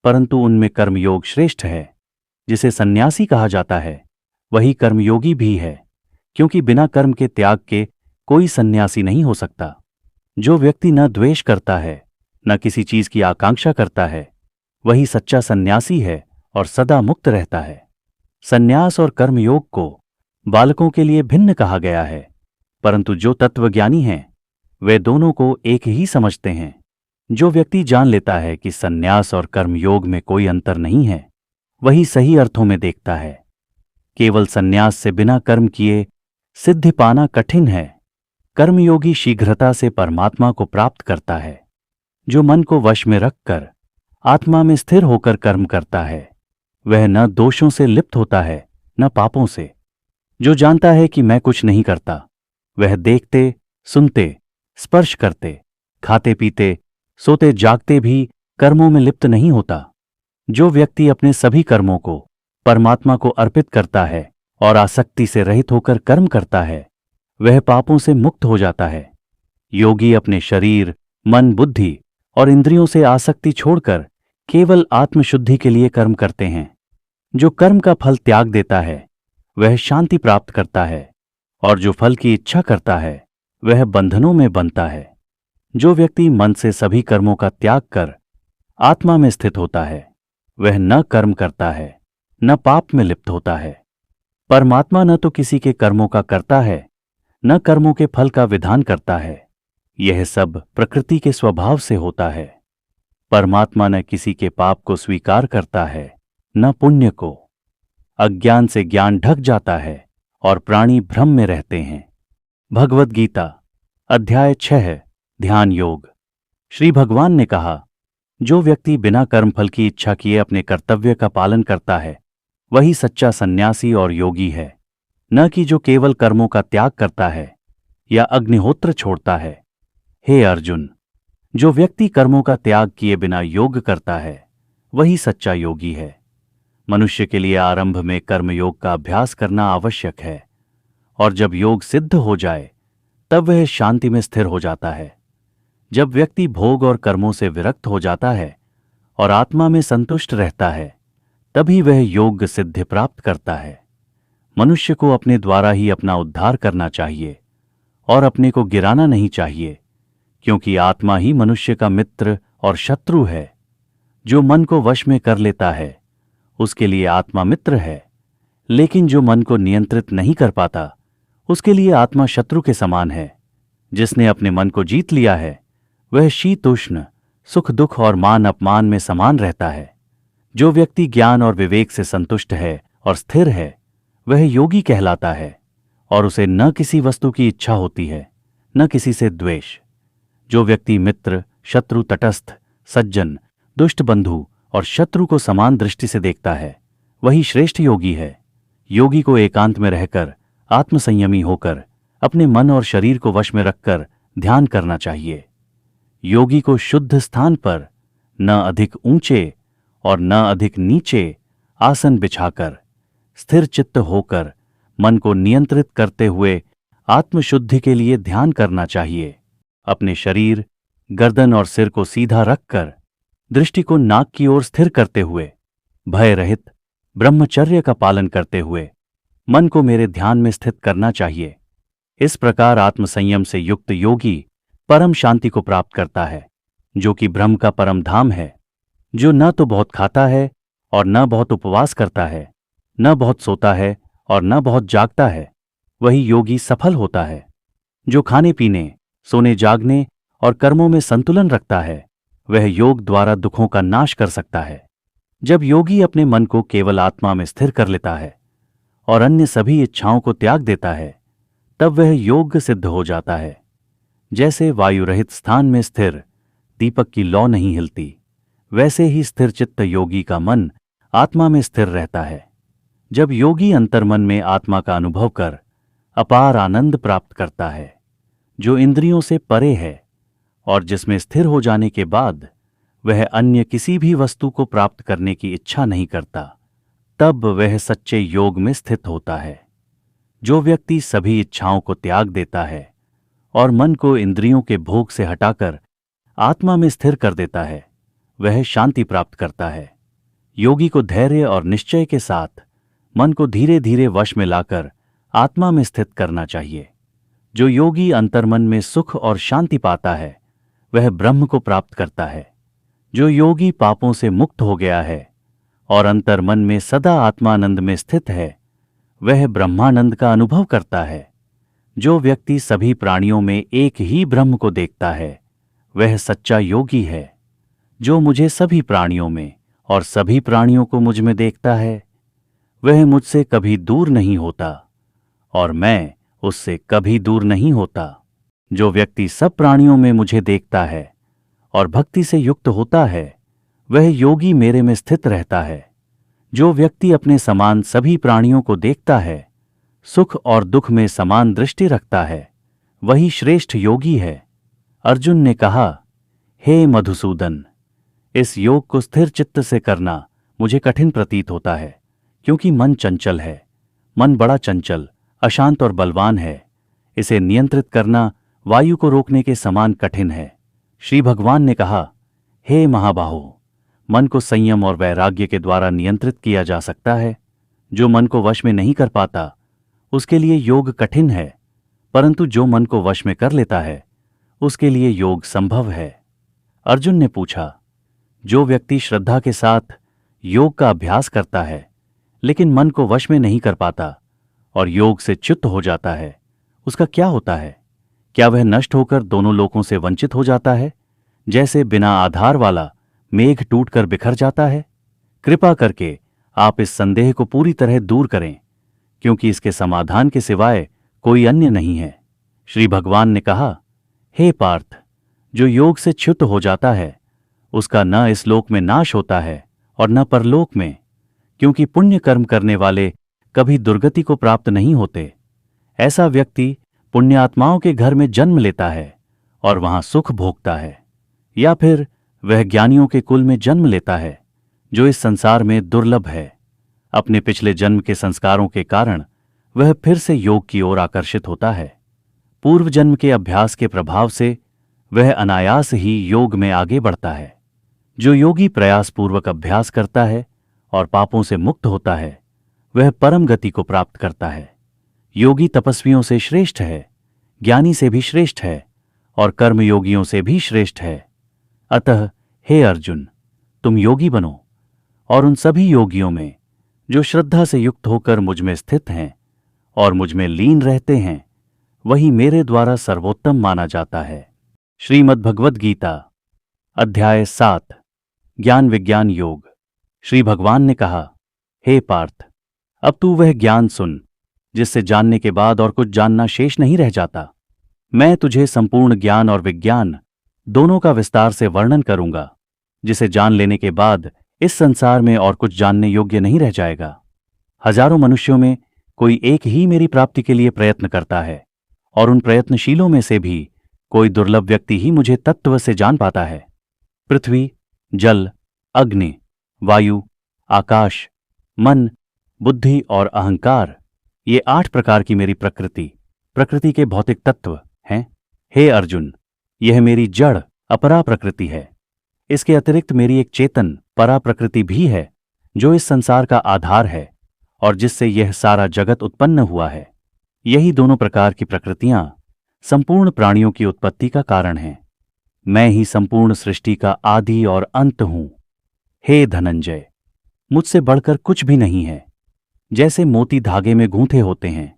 Speaker 1: परंतु उनमें कर्म योग श्रेष्ठ है। जिसे सन्यासी कहा जाता है वही कर्मयोगी भी है, क्योंकि बिना कर्म के त्याग के कोई सन्यासी नहीं हो सकता। जो व्यक्ति न द्वेष करता है न किसी चीज की आकांक्षा करता है, वही सच्चा सन्यासी है और सदा मुक्त रहता है। सन्यास और कर्मयोग को बालकों के लिए भिन्न कहा गया है, परंतु जो तत्वज्ञानी हैं वे दोनों को एक ही समझते हैं। जो व्यक्ति जान लेता है कि सन्यास और कर्मयोग में कोई अंतर नहीं है, वही सही अर्थों में देखता है। केवल सन्यास से बिना कर्म किए सिद्धि पाना कठिन है। कर्मयोगी शीघ्रता से परमात्मा को प्राप्त करता है। जो मन को वश में रखकर आत्मा में स्थिर होकर कर्म करता है, वह न दोषों से लिप्त होता है न पापों से। जो जानता है कि मैं कुछ नहीं करता, वह देखते, सुनते, स्पर्श करते, खाते पीते, सोते जागते भी कर्मों में लिप्त नहीं होता। जो व्यक्ति अपने सभी कर्मों को परमात्मा को अर्पित करता है और आसक्ति से रहित होकर कर्म करता है, वह पापों से मुक्त हो जाता है। योगी अपने शरीर, मन, बुद्धि और इंद्रियों से आसक्ति छोड़कर केवल आत्मशुद्धि के लिए कर्म करते हैं। जो कर्म का फल त्याग देता है वह शांति प्राप्त करता है, और जो फल की इच्छा करता है वह बंधनों में बंधता है। जो व्यक्ति मन से सभी कर्मों का त्याग कर आत्मा में स्थित होता है, वह न कर्म करता है न पाप में लिप्त होता है। परमात्मा न तो किसी के कर्मों का करता है न कर्मों के फल का विधान करता है। यह सब प्रकृति के स्वभाव से होता है। परमात्मा न किसी के पाप को स्वीकार करता है न पुण्य को। अज्ञान से ज्ञान ढक जाता है और प्राणी भ्रम में रहते हैं। भगवद गीता अध्याय 6 ध्यान योग। श्री भगवान ने कहा, जो व्यक्ति बिना कर्मफल की इच्छा किए अपने कर्तव्य का पालन करता है, वही सच्चा सन्यासी और योगी है, न कि जो केवल कर्मों का त्याग करता है या अग्निहोत्र छोड़ता है। हे अर्जुन, जो व्यक्ति कर्मों का त्याग किए बिना योग करता है, वही सच्चा योगी है। मनुष्य के लिए आरंभ में कर्मयोग का अभ्यास करना आवश्यक है, और जब योग सिद्ध हो जाए तब वह शांति में स्थिर हो जाता है। जब व्यक्ति भोग और कर्मों से विरक्त हो जाता है और आत्मा में संतुष्ट रहता है, तभी वह योग सिद्धि प्राप्त करता है। मनुष्य को अपने द्वारा ही अपना उद्धार करना चाहिए और अपने को गिराना नहीं चाहिए, क्योंकि आत्मा ही मनुष्य का मित्र और शत्रु है। जो मन को वश में कर लेता है उसके लिए आत्मा मित्र है, लेकिन जो मन को नियंत्रित नहीं कर पाता उसके लिए आत्मा शत्रु के समान है। जिसने अपने मन को जीत लिया है वह शीतोष्ण, सुख दुख और मान अपमान में समान रहता है। जो व्यक्ति ज्ञान और विवेक से संतुष्ट है और स्थिर है वह योगी कहलाता है, और उसे न किसी वस्तु की इच्छा होती है न किसी से द्वेष। जो व्यक्ति मित्र, शत्रु, तटस्थ, सज्जन, दुष्ट बंधु और शत्रु को समान दृष्टि से देखता है वही श्रेष्ठ योगी है। योगी को एकांत में रहकर आत्मसंयमी होकर अपने मन और शरीर को वश में रखकर ध्यान करना चाहिए। योगी को शुद्ध स्थान पर न अधिक ऊंचे और न अधिक नीचे आसन बिछाकर स्थिर चित्त होकर मन को नियंत्रित करते हुए आत्मशुद्धि के लिए ध्यान करना चाहिए। अपने शरीर, गर्दन और सिर को सीधा रखकर दृष्टि को नाक की ओर स्थिर करते हुए भय रहित ब्रह्मचर्य का पालन करते हुए मन को मेरे ध्यान में स्थित करना चाहिए। इस प्रकार आत्मसंयम से युक्त योगी परम शांति को प्राप्त करता है, जो कि ब्रह्म का परम धाम है। जो न तो बहुत खाता है और न बहुत उपवास करता है, न बहुत सोता है और न बहुत जागता है, वही योगी सफल होता है। जो खाने पीने, सोने जागने और कर्मों में संतुलन रखता है वह योग द्वारा दुखों का नाश कर सकता है। जब योगी अपने मन को केवल आत्मा में स्थिर कर लेता है और अन्य सभी इच्छाओं को त्याग देता है तब वह योग्य सिद्ध हो जाता है। जैसे वायु रहित स्थान में स्थिर दीपक की लौ नहीं हिलती, वैसे ही स्थिर चित्त योगी का मन आत्मा में स्थिर रहता है। जब योगी अंतर्मन में आत्मा का अनुभव कर अपार आनंद प्राप्त करता है, जो इंद्रियों से परे है और जिसमें स्थिर हो जाने के बाद वह अन्य किसी भी वस्तु को प्राप्त करने की इच्छा नहीं करता, तब वह सच्चे योग में स्थित होता है। जो व्यक्ति सभी इच्छाओं को त्याग देता है और मन को इंद्रियों के भोग से हटाकर आत्मा में स्थिर कर देता है वह शांति प्राप्त करता है। योगी को धैर्य और निश्चय के साथ मन को धीरे धीरे वश में लाकर आत्मा में स्थित करना चाहिए। जो योगी अंतर्मन में सुख और शांति पाता है वह ब्रह्म को प्राप्त करता है। जो योगी पापों से मुक्त हो गया है और अंतर्मन में सदा आत्मानंद में स्थित है वह ब्रह्मानंद का अनुभव करता है। जो व्यक्ति सभी प्राणियों में एक ही ब्रह्म को देखता है वह सच्चा योगी है। जो मुझे सभी प्राणियों में और सभी प्राणियों को मुझ में देखता है वह मुझसे कभी दूर नहीं होता और मैं उससे कभी दूर नहीं होता। जो व्यक्ति सब प्राणियों में मुझे देखता है और भक्ति से युक्त होता है वह योगी मेरे में स्थित रहता है। जो व्यक्ति अपने समान सभी प्राणियों को देखता है, सुख और दुख में समान दृष्टि रखता है, वही श्रेष्ठ योगी है। अर्जुन ने कहा, हे मधुसूदन, इस योग को स्थिर चित्त से करना मुझे कठिन प्रतीत होता है, क्योंकि मन चंचल है। मन बड़ा चंचल, अशांत और बलवान है। इसे नियंत्रित करना वायु को रोकने के समान कठिन है। श्री भगवान ने कहा, हे महाबाहो, मन को संयम और वैराग्य के द्वारा नियंत्रित किया जा सकता है। जो मन को वश में नहीं कर पाता उसके लिए योग कठिन है, परंतु जो मन को वश में कर लेता है उसके लिए योग संभव है। अर्जुन ने पूछा, जो व्यक्ति श्रद्धा के साथ योग का अभ्यास करता है लेकिन मन को वश में नहीं कर पाता और योग से च्युत हो जाता है, उसका क्या होता है? क्या वह नष्ट होकर दोनों लोकों से वंचित हो जाता है, जैसे बिना आधार वाला मेघ टूटकर बिखर जाता है? कृपा करके आप इस संदेह को पूरी तरह दूर करें, क्योंकि इसके समाधान के सिवाय कोई अन्य नहीं है। श्री भगवान ने कहा, हे पार्थ, जो योग से च्युत हो जाता है उसका न इस लोक में नाश होता है और न परलोक में, क्योंकि पुण्य कर्म करने वाले कभी दुर्गति को प्राप्त नहीं होते। ऐसा व्यक्ति पुण्यात्माओं के घर में जन्म लेता है और वहां सुख भोगता है, या फिर वह ज्ञानियों के कुल में जन्म लेता है जो इस संसार में दुर्लभ है। अपने पिछले जन्म के संस्कारों के कारण वह फिर से योग की ओर आकर्षित होता है। पूर्व जन्म के अभ्यास के प्रभाव से वह अनायास ही योग में आगे बढ़ता है। जो योगी प्रयासपूर्वक अभ्यास करता है और पापों से मुक्त होता है वह परम गति को प्राप्त करता है। योगी तपस्वियों से श्रेष्ठ है, ज्ञानी से भी श्रेष्ठ है और कर्मयोगियों से भी श्रेष्ठ है। अतः हे अर्जुन, तुम योगी बनो और उन सभी योगियों में जो श्रद्धा से युक्त होकर मुझ में स्थित हैं और मुझ में लीन रहते हैं वही मेरे द्वारा सर्वोत्तम माना जाता है। श्रीमद् भगवद गीता अध्याय 7 ज्ञान विज्ञान योग। श्री भगवान ने कहा, हे पार्थ, अब तू वह ज्ञान सुन जिससे जानने के बाद और कुछ जानना शेष नहीं रह जाता। मैं तुझे संपूर्ण ज्ञान और विज्ञान दोनों का विस्तार से वर्णन करूंगा, जिसे जान लेने के बाद इस संसार में और कुछ जानने योग्य नहीं रह जाएगा। हजारों मनुष्यों में कोई एक ही मेरी प्राप्ति के लिए प्रयत्न करता है, और उन प्रयत्नशीलों में से भी कोई दुर्लभ व्यक्ति ही मुझे तत्व से जान पाता है। पृथ्वी, जल, अग्नि, वायु, आकाश, मन, बुद्धि और अहंकार, ये 8 प्रकार की मेरी प्रकृति के भौतिक तत्व हैं। हे अर्जुन, यह मेरी जड़ अपरा प्रकृति है। इसके अतिरिक्त मेरी एक चेतन परा प्रकृति भी है, जो इस संसार का आधार है और जिससे यह सारा जगत उत्पन्न हुआ है। यही दोनों प्रकार की प्रकृतियां संपूर्ण प्राणियों की उत्पत्ति का कारण हैं। मैं ही संपूर्ण सृष्टि का आदि और अंत हूं। हे धनंजय, मुझसे बढ़कर कुछ भी नहीं है। जैसे मोती धागे में गूंथे होते हैं,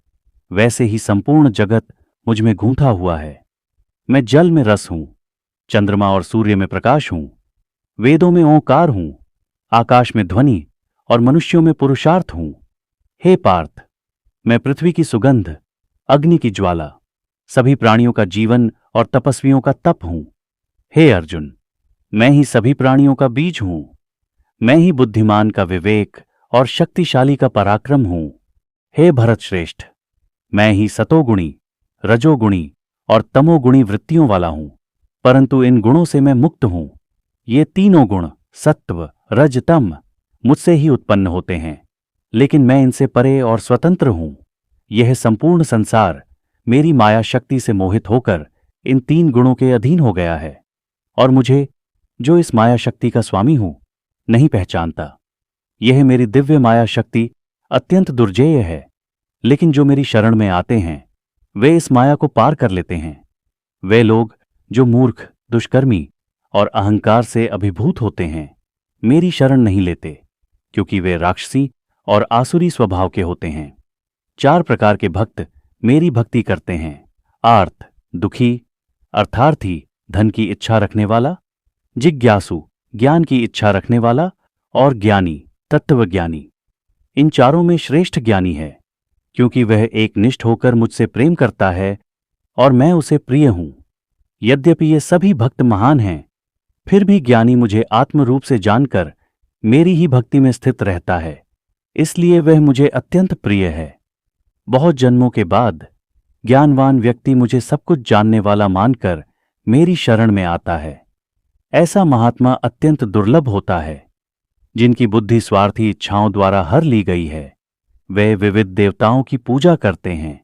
Speaker 1: वैसे ही संपूर्ण जगत मुझ में गूंथा हुआ है। मैं जल में रस हूं, चंद्रमा और सूर्य में प्रकाश हूं, वेदों में ओंकार हूं, आकाश में ध्वनि और मनुष्यों में पुरुषार्थ हूं। हे पार्थ, मैं पृथ्वी की सुगंध, अग्नि की ज्वाला, सभी प्राणियों का जीवन और तपस्वियों का तप हूं। हे अर्जुन, मैं ही सभी प्राणियों का बीज हूं। मैं ही बुद्धिमान का विवेक और शक्तिशाली का पराक्रम हूं। हे भरत श्रेष्ठ, मैं ही सतोगुणी, रजोगुणी और तमोगुणी वृत्तियों वाला हूं, परंतु इन गुणों से मैं मुक्त हूं। ये तीनों गुण सत्व, रज, तम मुझसे ही उत्पन्न होते हैं, लेकिन मैं इनसे परे और स्वतंत्र हूं। यह संपूर्ण संसार मेरी माया शक्ति से मोहित होकर इन 3 गुणों के अधीन हो गया है, और मुझे, जो इस माया शक्ति का स्वामी हूं, नहीं पहचानता। यह मेरी दिव्य माया शक्ति अत्यंत दुर्जेय है, लेकिन जो मेरी शरण में आते हैं वे इस माया को पार कर लेते हैं। वे लोग जो मूर्ख, दुष्कर्मी और अहंकार से अभिभूत होते हैं मेरी शरण नहीं लेते, क्योंकि वे राक्षसी और आसुरी स्वभाव के होते हैं। 4 प्रकार के भक्त मेरी भक्ति करते हैं: आर्त, दुखी, अर्थार्थी, धन की इच्छा रखने वाला, जिज्ञासु, ज्ञान की इच्छा रखने वाला, और ज्ञानी, तत्वज्ञानी। इन चारों में श्रेष्ठ ज्ञानी है, क्योंकि वह एकनिष्ठ होकर मुझसे प्रेम करता है और मैं उसे प्रिय हूं। यद्यपि ये सभी भक्त महान हैं, फिर भी ज्ञानी मुझे आत्म रूप से जानकर मेरी ही भक्ति में स्थित रहता है, इसलिए वह मुझे अत्यंत प्रिय है। बहुत जन्मों के बाद ज्ञानवान व्यक्ति मुझे सब कुछ जानने वाला मानकर मेरी शरण में आता है। ऐसा महात्मा अत्यंत दुर्लभ होता है। जिनकी बुद्धि स्वार्थी इच्छाओं द्वारा हर ली गई है, वे विविध देवताओं की पूजा करते हैं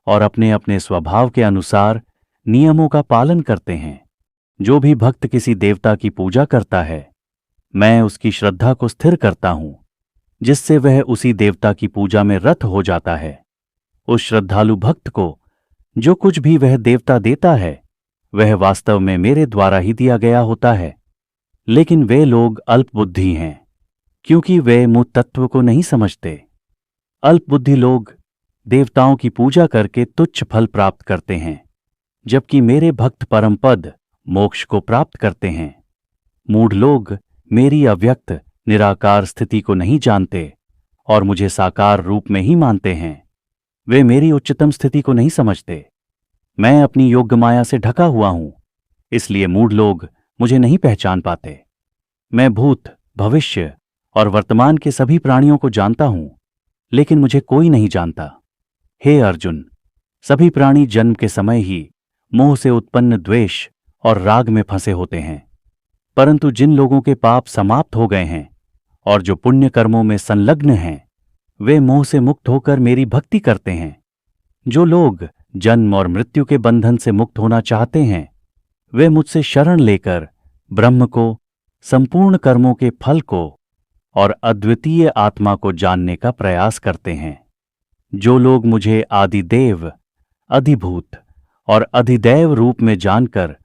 Speaker 1: और अपने अपने स्वभाव के अनुसार नियमों का पालन करते हैं। जो भी भक्त किसी देवता की पूजा करता है, मैं उसकी श्रद्धा को स्थिर करता हूं, जिससे वह उसी देवता की पूजा में रत हो जाता है। उस श्रद्धालु भक्त को जो कुछ भी वह देवता देता है, वह वास्तव में मेरे द्वारा ही दिया गया होता है। लेकिन वे लोग अल्पबुद्धि हैं, क्योंकि वे मूल तत्व को नहीं समझते। अल्पबुद्धि लोग देवताओं की पूजा करके तुच्छ फल प्राप्त करते हैं, जबकि मेरे भक्त परम पद मोक्ष को प्राप्त करते हैं। मूढ़ लोग मेरी अव्यक्त निराकार स्थिति को नहीं जानते और मुझे साकार रूप में ही मानते हैं। वे मेरी उच्चतम स्थिति को नहीं समझते। मैं अपनी योग्य माया से ढका हुआ हूं, इसलिए मूढ़ लोग मुझे नहीं पहचान पाते। मैं भूत, भविष्य और वर्तमान के सभी प्राणियों को जानता हूं, लेकिन मुझे कोई नहीं जानता। हे अर्जुन, सभी प्राणी जन्म के समय ही मोह से उत्पन्न द्वेष और राग में फंसे होते हैं, परंतु जिन लोगों के पाप समाप्त हो गए हैं और जो पुण्य कर्मों में संलग्न हैं, वे मोह से मुक्त होकर मेरी भक्ति करते हैं। जो लोग जन्म और मृत्यु के बंधन से मुक्त होना चाहते हैं, वे मुझसे शरण लेकर ब्रह्म को, संपूर्ण कर्मों के फल को और अद्वितीय आत्मा को जानने का प्रयास करते हैं। जो लोग मुझे आदिदेव, अधिभूत और अधिदैव रूप में जानकर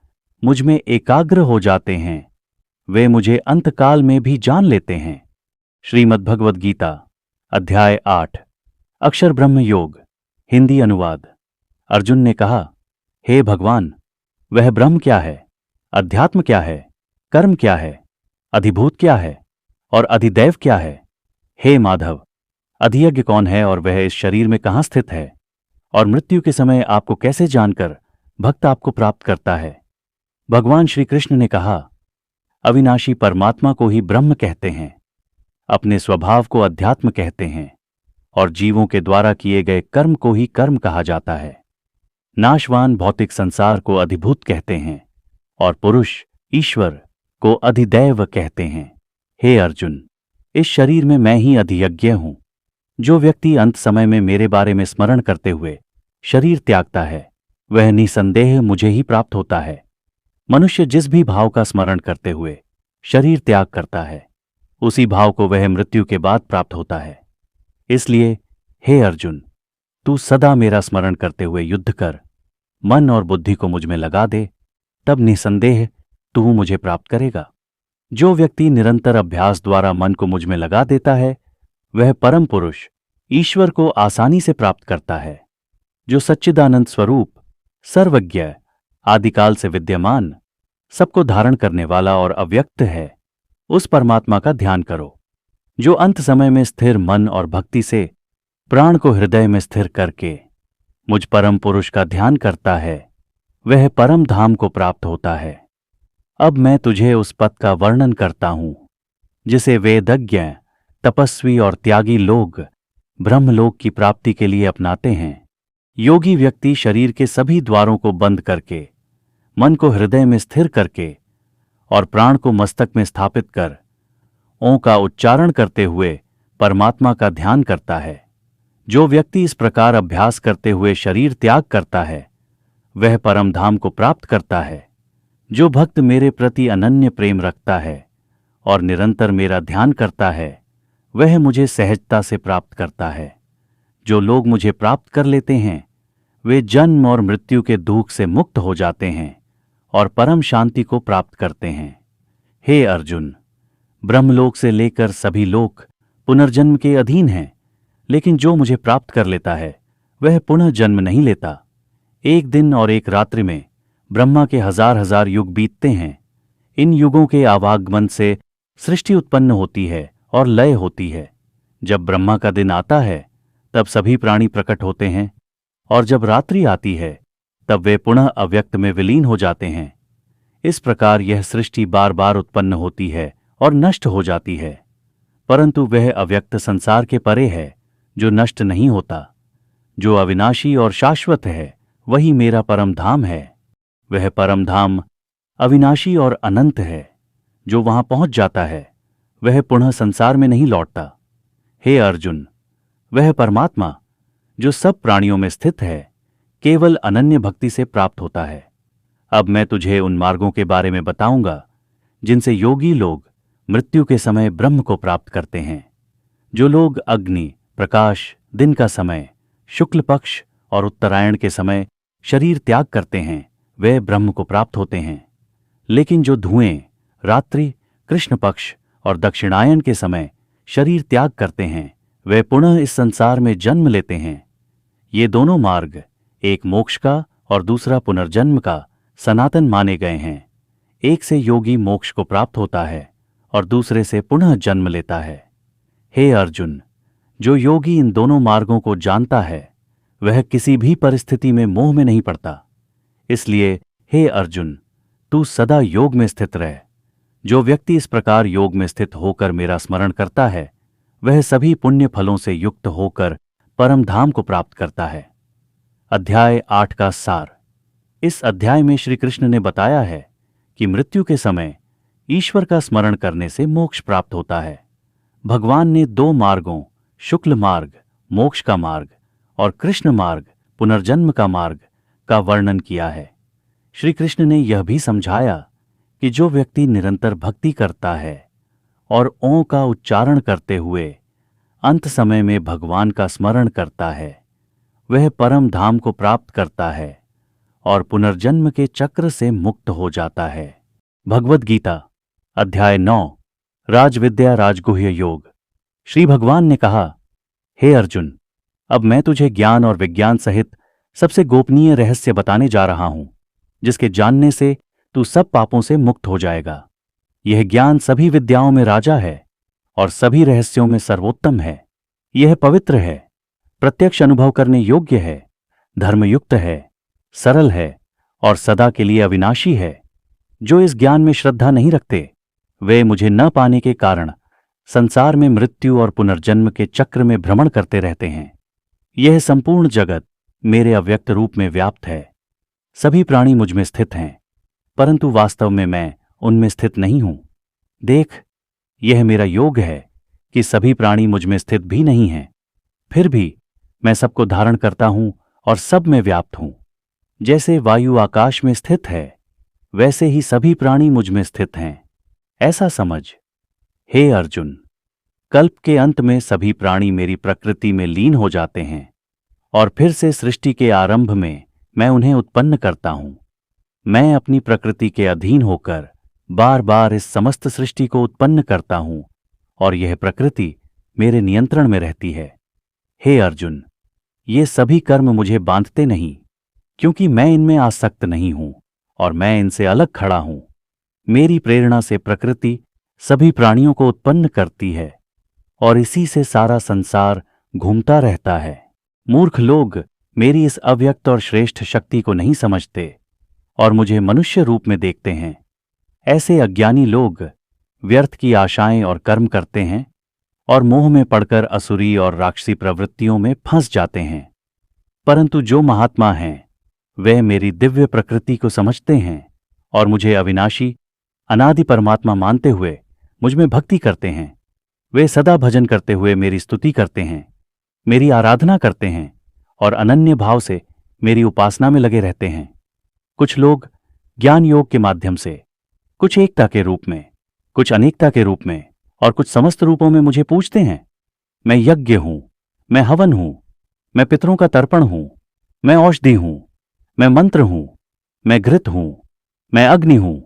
Speaker 1: मुझ में एकाग्र हो जाते हैं, वे मुझे अंतकाल में भी जान लेते हैं। श्रीमद् भगवद गीता अध्याय 8 अक्षर ब्रह्म योग। हिंदी अनुवाद। अर्जुन ने कहा, हे भगवान, वह ब्रह्म क्या है, अध्यात्म क्या है, कर्म क्या है, अधिभूत क्या है और अधिदैव क्या है? हे माधव, अधियज्ञ कौन है और वह इस शरीर में कहाँ स्थित है, और मृत्यु के समय आपको कैसे जानकर भक्त आपको प्राप्त करता है? भगवान श्री कृष्ण ने कहा, अविनाशी परमात्मा को ही ब्रह्म कहते हैं, अपने स्वभाव को अध्यात्म कहते हैं और जीवों के द्वारा किए गए कर्म को ही कर्म कहा जाता है। नाशवान भौतिक संसार को अधिभूत कहते हैं और पुरुष ईश्वर को अधिदैव कहते हैं। हे अर्जुन, इस शरीर में मैं ही अधियज्ञ हूं। जो व्यक्ति अंत समय में मेरे बारे में स्मरण करते हुए शरीर त्यागता है, वह निसंदेह मुझे ही प्राप्त होता है। मनुष्य जिस भी भाव का स्मरण करते हुए शरीर त्याग करता है, उसी भाव को वह मृत्यु के बाद प्राप्त होता है। इसलिए हे अर्जुन, तू सदा मेरा स्मरण करते हुए युद्ध कर, मन और बुद्धि को मुझ में लगा दे, तब निसंदेह तू मुझे प्राप्त करेगा। जो व्यक्ति निरंतर अभ्यास द्वारा मन को मुझ में लगा देता है, वह परम पुरुष ईश्वर को आसानी से प्राप्त करता है। जो सच्चिदानंद स्वरूप, सर्वज्ञ, आदिकाल से विद्यमान, सबको धारण करने वाला और अव्यक्त है, उस परमात्मा का ध्यान करो। जो अंत समय में स्थिर मन और भक्ति से प्राण को हृदय में स्थिर करके मुझ परम पुरुष का ध्यान करता है, वह परम धाम को प्राप्त होता है। अब मैं तुझे उस पथ का वर्णन करता हूं जिसे वेदज्ञ, तपस्वी और त्यागी लोग ब्रह्मलोक की प्राप्ति के लिए अपनाते हैं। योगी व्यक्ति शरीर के सभी द्वारों को बंद करके, मन को हृदय में स्थिर करके और प्राण को मस्तक में स्थापित कर ओं का उच्चारण करते हुए परमात्मा का ध्यान करता है। जो व्यक्ति इस प्रकार अभ्यास करते हुए शरीर त्याग करता है, वह परम धाम को प्राप्त करता है। जो भक्त मेरे प्रति अनन्य प्रेम रखता है और निरंतर मेरा ध्यान करता है, वह मुझे सहजता से प्राप्त करता है। जो लोग मुझे प्राप्त कर लेते हैं, वे जन्म और मृत्यु के दुख से मुक्त हो जाते हैं और परम शांति को प्राप्त करते हैं। हे अर्जुन, ब्रह्मलोक से लेकर सभी लोक पुनर्जन्म के अधीन हैं, लेकिन जो मुझे प्राप्त कर लेता है, वह पुनः जन्म नहीं लेता। एक दिन और एक रात्रि में ब्रह्मा के हजार हजार युग बीतते हैं। इन युगों के आवागमन से सृष्टि उत्पन्न होती है और लय होती है। जब ब्रह्मा का दिन आता है, तब सभी प्राणी प्रकट होते हैं, और जब रात्रि आती है, तब वे पुनः अव्यक्त में विलीन हो जाते हैं। इस प्रकार यह सृष्टि बार बार उत्पन्न होती है और नष्ट हो जाती है, परंतु वह अव्यक्त संसार के परे है जो नष्ट नहीं होता। जो अविनाशी और शाश्वत है, वही मेरा परम धाम है। वह परम धाम अविनाशी और अनंत है। जो वहां पहुंच जाता है, वह पुनः संसार में नहीं लौटता। हे अर्जुन, वह परमात्मा जो सब प्राणियों में स्थित है, केवल अनन्य भक्ति से प्राप्त होता है। अब मैं तुझे उन मार्गों के बारे में बताऊंगा जिनसे योगी लोग मृत्यु के समय ब्रह्म को प्राप्त करते हैं। जो लोग अग्नि, प्रकाश, दिन का समय, शुक्ल पक्ष और उत्तरायण के समय शरीर त्याग करते हैं, वे ब्रह्म को प्राप्त होते हैं। लेकिन जो धुएं, रात्रि, कृष्ण पक्ष और दक्षिणायन के समय शरीर त्याग करते हैं, वे पुनः इस संसार में जन्म लेते हैं। ये दोनों मार्ग, एक मोक्ष का और दूसरा पुनर्जन्म का, सनातन माने गए हैं। एक से योगी मोक्ष को प्राप्त होता है और दूसरे से पुनः जन्म लेता है। हे अर्जुन, जो योगी इन दोनों मार्गों को जानता है, वह किसी भी परिस्थिति में मोह में नहीं पड़ता। इसलिए हे अर्जुन, तू सदा योग में स्थित रह। जो व्यक्ति इस प्रकार योग में स्थित होकर मेरा स्मरण करता है, वह सभी पुण्य फलों से युक्त होकर परम धाम को प्राप्त करता है। अध्याय 8 का सार। इस अध्याय में श्री कृष्ण ने बताया है कि मृत्यु के समय ईश्वर का स्मरण करने से मोक्ष प्राप्त होता है। भगवान ने 2 मार्गों, शुक्ल मार्ग, मोक्ष का मार्ग, और कृष्ण मार्ग, पुनर्जन्म का मार्ग का वर्णन किया है। श्री कृष्ण ने यह भी समझाया कि जो व्यक्ति निरंतर भक्ति करता है और ओं का उच्चारण करते हुए अंत समय में भगवान का स्मरण करता है, वह परम धाम को प्राप्त करता है और पुनर्जन्म के चक्र से मुक्त हो जाता है। भगवद गीता अध्याय 9, राजविद्या राजगुह्य योग। श्री भगवान ने कहा, हे अर्जुन, अब मैं तुझे ज्ञान और विज्ञान सहित सबसे गोपनीय रहस्य बताने जा रहा हूं, जिसके जानने से तू सब पापों से मुक्त हो जाएगा। यह ज्ञान सभी विद्याओं में राजा है और सभी रहस्यों में सर्वोत्तम है। यह पवित्र है, प्रत्यक्ष अनुभव करने योग्य है, धर्मयुक्त है, सरल है और सदा के लिए अविनाशी है। जो इस ज्ञान में श्रद्धा नहीं रखते, वे मुझे न पाने के कारण संसार में मृत्यु और पुनर्जन्म के चक्र में भ्रमण करते रहते हैं। यह संपूर्ण जगत मेरे अव्यक्त रूप में व्याप्त है। सभी प्राणी मुझ में स्थित हैं, परंतु वास्तव में मैं उनमें स्थित नहीं हूं। देख, यह मेरा योग है कि सभी प्राणी मुझ में स्थित भी नहीं हैं, फिर भी मैं सबको धारण करता हूं और सब में व्याप्त हूं। जैसे वायु आकाश में स्थित है, वैसे ही सभी प्राणी मुझ में स्थित हैं, ऐसा समझ। हे अर्जुन, कल्प के अंत में सभी प्राणी मेरी प्रकृति में लीन हो जाते हैं और फिर से सृष्टि के आरंभ में मैं उन्हें उत्पन्न करता हूं। मैं अपनी प्रकृति के अधीन होकर बार बार इस समस्त सृष्टि को उत्पन्न करता हूं और यह प्रकृति मेरे नियंत्रण में रहती है। हे अर्जुन, ये सभी कर्म मुझे बांधते नहीं, क्योंकि मैं इनमें आसक्त नहीं हूं और मैं इनसे अलग खड़ा हूं। मेरी प्रेरणा से प्रकृति सभी प्राणियों को उत्पन्न करती है और इसी से सारा संसार घूमता रहता है। मूर्ख लोग मेरी इस अव्यक्त और श्रेष्ठ शक्ति को नहीं समझते और मुझे मनुष्य रूप में देखते हैं। ऐसे अज्ञानी लोग व्यर्थ की आशाएं और कर्म करते हैं और मोह में पड़कर असुरी और राक्षसी प्रवृत्तियों में फंस जाते हैं। परंतु जो महात्मा हैं, वे मेरी दिव्य प्रकृति को समझते हैं और मुझे अविनाशी अनादि परमात्मा मानते हुए मुझ में भक्ति करते हैं। वे सदा भजन करते हुए मेरी स्तुति करते हैं, मेरी आराधना करते हैं और अनन्य भाव से मेरी उपासना में लगे रहते हैं। कुछ लोग ज्ञान योग के माध्यम से, कुछ एकता के रूप में, कुछ अनेकता के रूप में और कुछ समस्त रूपों में मुझे पूजते हैं। मैं यज्ञ हूं, मैं हवन हूं, मैं पितरों का तर्पण हूं, मैं औषधि हूं, मैं मंत्र हूं, मैं घृत हूं, मैं अग्नि हूं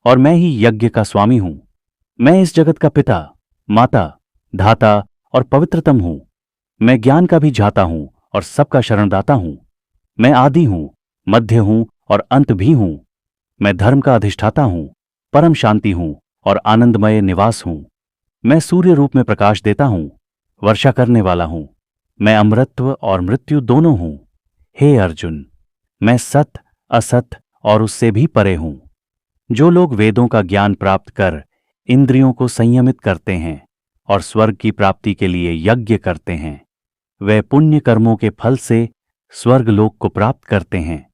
Speaker 1: और मैं ही यज्ञ का स्वामी हूं। मैं इस जगत का पिता, माता, धाता और पवित्रतम हूं। मैं ज्ञान का भी जाता हूं और सबका शरणदाता हूं। मैं आदि हूं, मध्य हूं और अंत भी हूं। मैं धर्म का अधिष्ठाता हूं, परम शांति हूं और आनंदमय निवास हूं। मैं सूर्य रूप में प्रकाश देता हूं, वर्षा करने वाला हूं। मैं अमरत्व और मृत्यु दोनों हूं। हे अर्जुन, मैं सत, असत और उससे भी परे हूं। जो लोग वेदों का ज्ञान प्राप्त कर इंद्रियों को संयमित करते हैं और स्वर्ग की प्राप्ति के लिए यज्ञ करते हैं, वे पुण्य कर्मों के फल से स्वर्ग लोक को प्राप्त करते हैं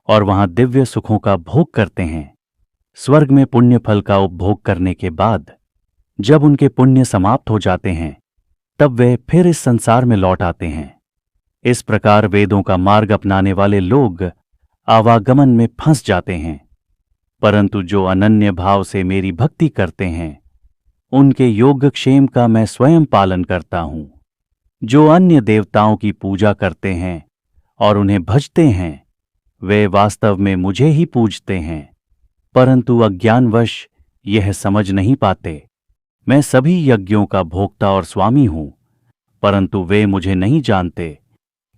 Speaker 1: और वहां दिव्य सुखों का भोग करते हैं। स्वर्ग में पुण्य फल का उपभोग करने के बाद जब उनके पुण्य समाप्त हो जाते हैं, तब वे फिर इस संसार में लौट आते हैं। इस प्रकार वेदों का मार्ग अपनाने वाले लोग आवागमन में फंस जाते हैं, परंतु जो अनन्य भाव से मेरी भक्ति करते हैं, उनके योगक्षेम का मैं स्वयं पालन करता हूं। जो अन्य देवताओं की पूजा करते हैं और उन्हें भजते हैं, वे वास्तव में मुझे ही पूजते हैं, परंतु अज्ञानवश यह समझ नहीं पाते। मैं सभी यज्ञों का भोक्ता और स्वामी हूं, परंतु वे मुझे नहीं जानते,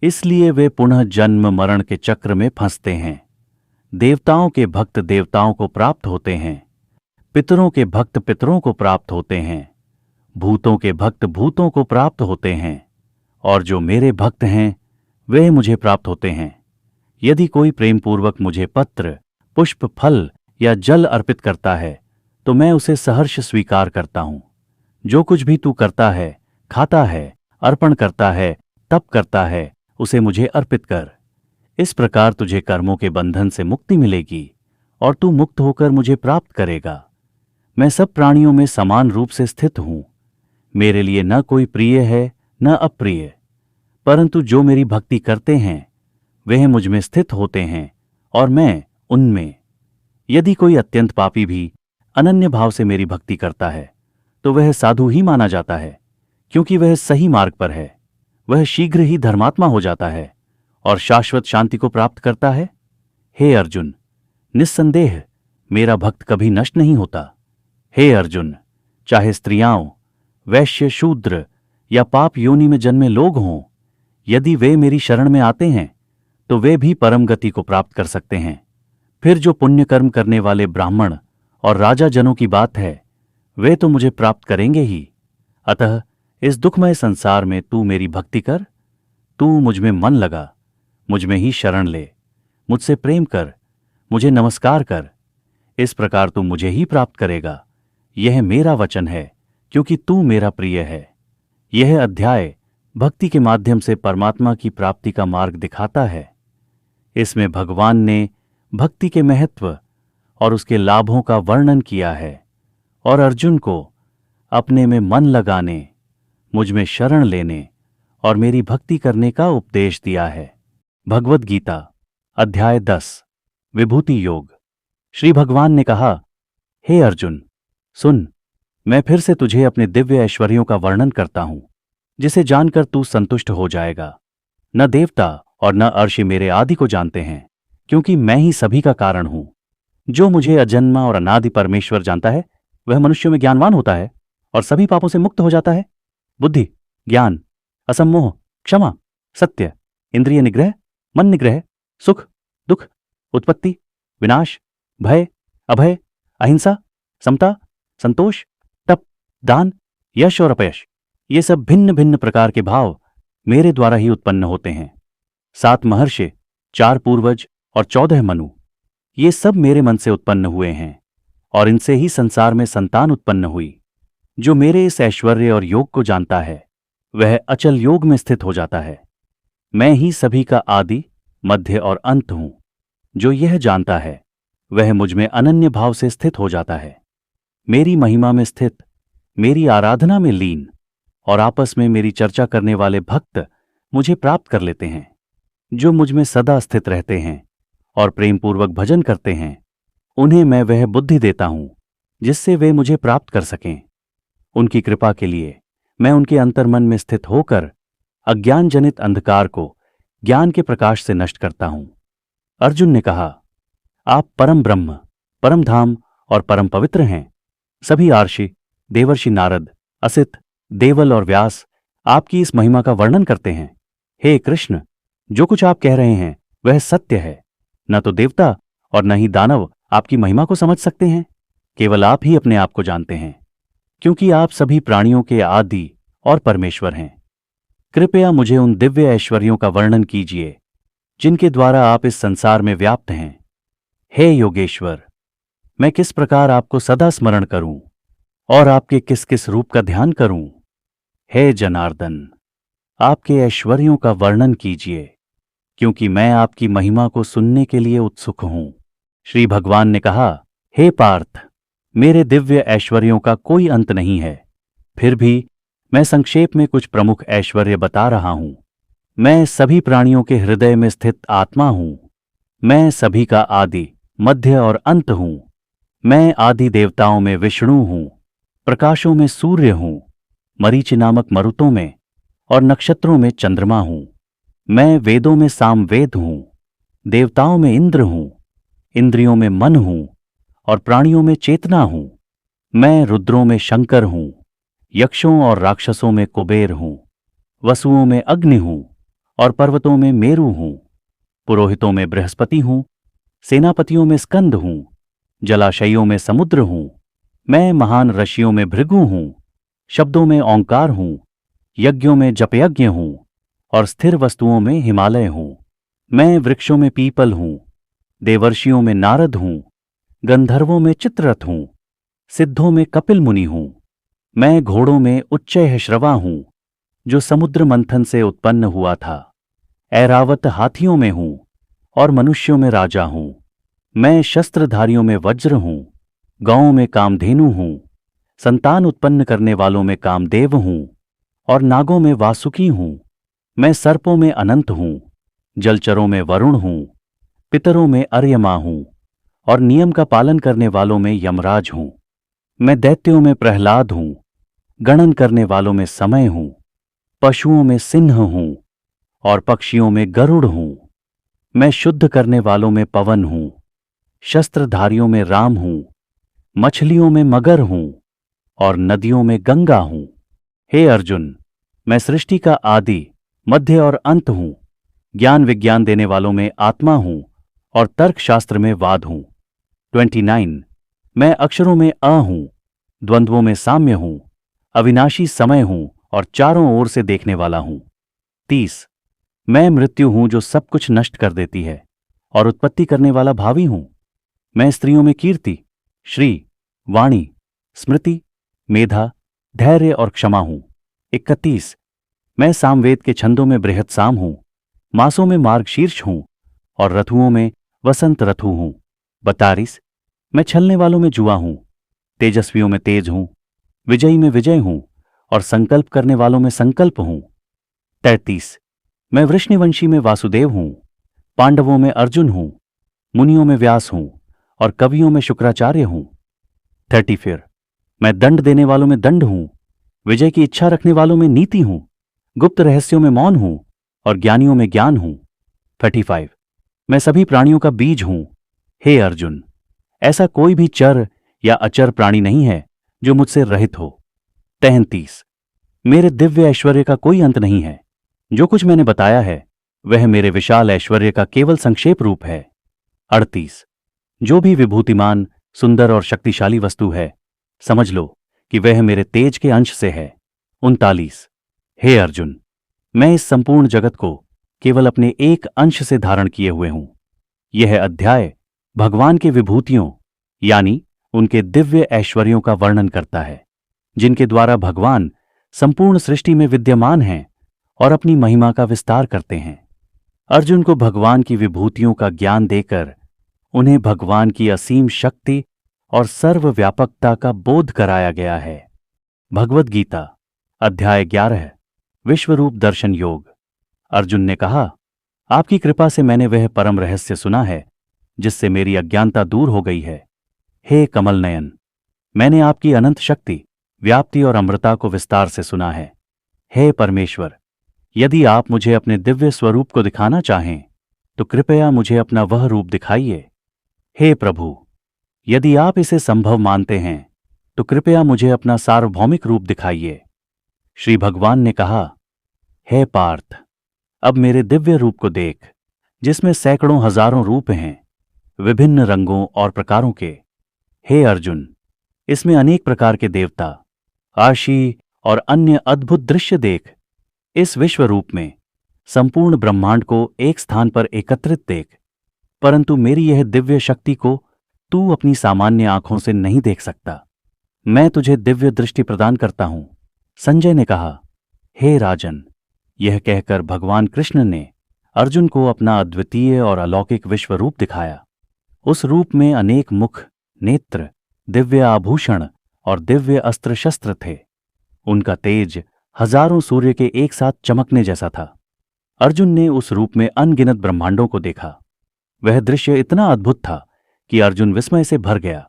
Speaker 1: इसलिए वे पुनः जन्म मरण के चक्र में फंसते हैं। देवताओं के भक्त देवताओं को प्राप्त होते हैं, पितरों के भक्त पितरों को प्राप्त होते हैं, भूतों के भक्त भूतों को प्राप्त होते हैं, और जो मेरे भक्त हैं वे मुझे प्राप्त होते हैं। यदि कोई प्रेमपूर्वक मुझे पत्र, पुष्प, फल या जल अर्पित करता है, तो मैं उसे सहर्ष स्वीकार करता हूं। जो कुछ भी तू करता है, खाता है, अर्पण करता है, तप करता है, उसे मुझे अर्पित कर। इस प्रकार तुझे कर्मों के बंधन से मुक्ति मिलेगी और तू मुक्त होकर मुझे प्राप्त करेगा। मैं सब प्राणियों में समान रूप से स्थित हूं। मेरे लिए न कोई प्रिय है न अप्रिय, परंतु जो मेरी भक्ति करते हैं वह मुझ में स्थित होते हैं और मैं उनमें। यदि कोई अत्यंत पापी भी अनन्य भाव से मेरी भक्ति करता है, तो वह साधु ही माना जाता है, क्योंकि वह सही मार्ग पर है। वह शीघ्र ही धर्मात्मा हो जाता है और शाश्वत शांति को प्राप्त करता है। हे अर्जुन, निस्संदेह मेरा भक्त कभी नष्ट नहीं होता। हे अर्जुन, चाहे स्त्रियां, वैश्य, शूद्र या पाप योनि में जन्मे लोग हों यदि वे मेरी शरण में आते हैं तो वे भी परम गति को प्राप्त कर सकते हैं। फिर जो पुण्य कर्म करने वाले ब्राह्मण और राजा जनों की बात है, वे तो मुझे प्राप्त करेंगे ही। अतः इस दुखमय संसार में तू मेरी भक्ति कर, तू मुझ में मन लगा, मुझ में ही शरण ले, मुझसे प्रेम कर, मुझे नमस्कार कर। इस प्रकार तू मुझे ही प्राप्त करेगा। यह मेरा वचन है, क्योंकि तू मेरा प्रिय है। यह अध्याय भक्ति के माध्यम से परमात्मा की प्राप्ति का मार्ग दिखाता है। इसमें भगवान ने भक्ति के महत्व और उसके लाभों का वर्णन किया है और अर्जुन को अपने में मन लगाने, मुझ में शरण लेने और मेरी भक्ति करने का उपदेश दिया है। भगवद गीता अध्याय 10 विभूति योग। श्री भगवान ने कहा, हे अर्जुन, सुन, मैं फिर से तुझे अपने दिव्य ऐश्वर्यों का वर्णन करता हूं, जिसे जानकर तू संतुष्ट हो जाएगा। न देवता और न अर्षि मेरे आदि को जानते हैं, क्योंकि मैं ही सभी का कारण हूं। जो मुझे अजन्मा और अनादि परमेश्वर जानता है, वह मनुष्यों में ज्ञानवान होता है और सभी पापों से मुक्त हो जाता है। बुद्धि, ज्ञान, असम्मोह, क्षमा, सत्य, इंद्रिय निग्रह, मन निग्रह, सुख, दुख, उत्पत्ति, विनाश, भय, अभय, अहिंसा, समता, संतोष, तप, दान, यश और अपयश, ये सब भिन्न भिन्न प्रकार के भाव मेरे द्वारा ही उत्पन्न होते हैं। 7 महर्षि, 4 पूर्वज और 14 मनु, ये सब मेरे मन से उत्पन्न हुए हैं और इनसे ही संसार में संतान उत्पन्न हुई। जो मेरे इस ऐश्वर्य और योग को जानता है, वह अचल योग में स्थित हो जाता है। मैं ही सभी का आदि, मध्य और अंत हूं। जो यह जानता है, वह मुझ में अनन्य भाव से स्थित हो जाता है। मेरी महिमा में स्थित, मेरी आराधना में लीन और आपस में मेरी चर्चा करने वाले भक्त मुझे प्राप्त कर लेते हैं। जो मुझ में सदा स्थित रहते हैं और प्रेम पूर्वक भजन करते हैं, उन्हें मैं वह बुद्धि देता हूं जिससे वे मुझे प्राप्त कर सकें। उनकी कृपा के लिए मैं उनके अंतर्मन में स्थित होकर अज्ञान जनित अंधकार को ज्ञान के प्रकाश से नष्ट करता हूं। अर्जुन ने कहा, आप परम ब्रह्म, परम धाम और परम पवित्र हैं। सभी आर्षि, देवर्षि नारद, असित, देवल और व्यास आपकी इस महिमा का वर्णन करते हैं। हे कृष्ण, जो कुछ आप कह रहे हैं वह सत्य है। न तो देवता और न ही दानव आपकी महिमा को समझ सकते हैं। केवल आप ही अपने आप को जानते हैं, क्योंकि आप सभी प्राणियों के आदि और परमेश्वर हैं। कृपया मुझे उन दिव्य ऐश्वर्यों का वर्णन कीजिए जिनके द्वारा आप इस संसार में व्याप्त हैं। हे योगेश्वर, मैं किस प्रकार आपको सदा स्मरण करूं और आपके किस किस रूप का ध्यान करूं। हे जनार्दन, आपके ऐश्वर्यों का वर्णन कीजिए, क्योंकि मैं आपकी महिमा को सुनने के लिए उत्सुक हूं। श्री भगवान ने कहा, हे पार्थ, मेरे दिव्य ऐश्वर्यों का कोई अंत नहीं है। फिर भी मैं संक्षेप में कुछ प्रमुख ऐश्वर्य बता रहा हूं। मैं सभी प्राणियों के हृदय में स्थित आत्मा हूं। मैं सभी का आदि, मध्य और अंत हूं। मैं आदि देवताओं में विष्णु हूं, प्रकाशों में सूर्य हूं, मरीचि नामक मरुतों में और नक्षत्रों में चंद्रमा हूं। मैं वेदों में सामवेद हूं, देवताओं में इंद्र हूं, इंद्रियों में मन हूं और प्राणियों में चेतना हूं। मैं रुद्रों में शंकर हूं, यक्षों और राक्षसों में कुबेर हूं, वसुओं में अग्नि हूं और पर्वतों में मेरु हूं, पुरोहितों में बृहस्पति हूं, सेनापतियों में स्कंद हूं, जलाशयों में समुद्र हूं। मैं महान ऋषियों में भृगु हूं, शब्दों में ओंकार हूं, यज्ञों में जपयज्ञ हूं और स्थिर वस्तुओं में हिमालय हूं। मैं वृक्षों में पीपल हूं, देवर्षियों में नारद हूं, गंधर्वों में चित्ररथ हूं, सिद्धों में कपिल मुनि हूं। मैं घोड़ों में उच्चैःश्रवा हूं, जो समुद्र मंथन से उत्पन्न हुआ था। ऐरावत हाथियों में हूं और मनुष्यों में राजा हूं। मैं शस्त्रधारियों में वज्र हूं, गौओं में कामधेनु हूं, संतान उत्पन्न करने वालों में कामदेव हूं और नागों में वासुकी हूं। मैं सर्पों में अनंत हूं, जलचरों में वरुण हूं, पितरों में अर्यमा हूं और नियम का पालन करने वालों में यमराज हूं। मैं दैत्यों में प्रहलाद हूं, गणन करने वालों में समय हूं, पशुओं में सिंह हूं और पक्षियों में गरुड़ हूं। मैं शुद्ध करने वालों में पवन हूं, शस्त्रधारियों में राम हूं, मछलियों में मगर हूं और नदियों में गंगा हूं। हे अर्जुन, मैं सृष्टि का आदि, मध्य और अंत हूं, ज्ञान विज्ञान देने वालों में आत्मा हूं और तर्कशास्त्र में वाद हूं। 29 मैं अक्षरों में हूं, द्वंद्वों में साम्य हूं, अविनाशी समय हूं और चारों ओर से देखने वाला हूं। 30 मैं मृत्यु हूं जो सब कुछ नष्ट कर देती है और उत्पत्ति करने वाला भावी हूं। मैं स्त्रियों में कीर्ति, श्री, वाणी, स्मृति, मेधा, धैर्य और क्षमा हूं। 31 मैं सामवेद के छंदों में बृहत साम हूं, मासों में मार्गशीर्ष हूं और रथुओं में वसंत रथु हूं। 32 मैं छलने वालों में जुआ हूं, तेजस्वियों में तेज हूं, विजयी में विजय हूं और संकल्प करने वालों में संकल्प हूं। 33 मैं वृष्णिवंशी में वासुदेव हूं, पांडवों में अर्जुन हूं, मुनियों में व्यास हूं और कवियों में शुक्राचार्य हूं। 34 मैं दंड देने वालों में दंड हूं, विजय की इच्छा रखने वालों में नीति हूं, गुप्त रहस्यों में मौन हूं और ज्ञानियों में ज्ञान हूं। 35 मैं सभी प्राणियों का बीज हूं। हे अर्जुन, ऐसा कोई भी चर या अचर प्राणी नहीं है जो मुझसे रहित हो। 33 मेरे दिव्य ऐश्वर्य का कोई अंत नहीं है। जो कुछ मैंने बताया है वह मेरे विशाल ऐश्वर्य का केवल संक्षेप रूप है। 38 जो भी विभूतिमान, सुंदर और शक्तिशाली वस्तु है, समझ लो कि वह मेरे तेज के अंश से है। 39 हे अर्जुन, मैं इस संपूर्ण जगत को केवल अपने एक अंश से धारण किए हुए हूं। यह अध्याय भगवान के विभूतियों यानी उनके दिव्य ऐश्वर्यों का वर्णन करता है, जिनके द्वारा भगवान संपूर्ण सृष्टि में विद्यमान हैं और अपनी महिमा का विस्तार करते हैं। अर्जुन को भगवान की विभूतियों का ज्ञान देकर उन्हें भगवान की असीम शक्ति और सर्वव्यापकता का बोध कराया गया है। भगवद गीता अध्याय 11 विश्वरूप दर्शन योग। अर्जुन ने कहा, आपकी कृपा से मैंने वह परम रहस्य सुना है जिससे मेरी अज्ञानता दूर हो गई है। हे कमल नयन, मैंने आपकी अनंत शक्ति, व्याप्ति और अमृता को विस्तार से सुना है। हे परमेश्वर, यदि आप मुझे अपने दिव्य स्वरूप को दिखाना चाहें तो कृपया मुझे अपना वह रूप दिखाइए। हे प्रभु, यदि आप इसे संभव मानते हैं तो कृपया मुझे अपना सार्वभौमिक रूप दिखाइए। श्री भगवान ने कहा, हे पार्थ, अब मेरे दिव्य रूप को देख, जिसमें सैकड़ों हजारों रूप हैं, विभिन्न रंगों और प्रकारों के। हे अर्जुन, इसमें अनेक प्रकार के देवता, आशी और अन्य अद्भुत दृश्य देख। इस विश्व रूप में संपूर्ण ब्रह्मांड को एक स्थान पर एकत्रित देख, परंतु मेरी यह दिव्य शक्ति को तू अपनी सामान्य आंखों से नहीं देख सकता। मैं तुझे दिव्य दृष्टि प्रदान करता हूं। संजय ने कहा, हे राजन, यह कहकर भगवान कृष्ण ने अर्जुन को अपना अद्वितीय और अलौकिक विश्व रूप दिखाया। उस रूप में अनेक मुख, नेत्र, दिव्य आभूषण और दिव्य अस्त्र शस्त्र थे। उनका तेज हजारों सूर्य के एक साथ चमकने जैसा था। अर्जुन ने उस रूप में अनगिनत ब्रह्मांडों को देखा। वह दृश्य इतना अद्भुत था कि अर्जुन विस्मय से भर गया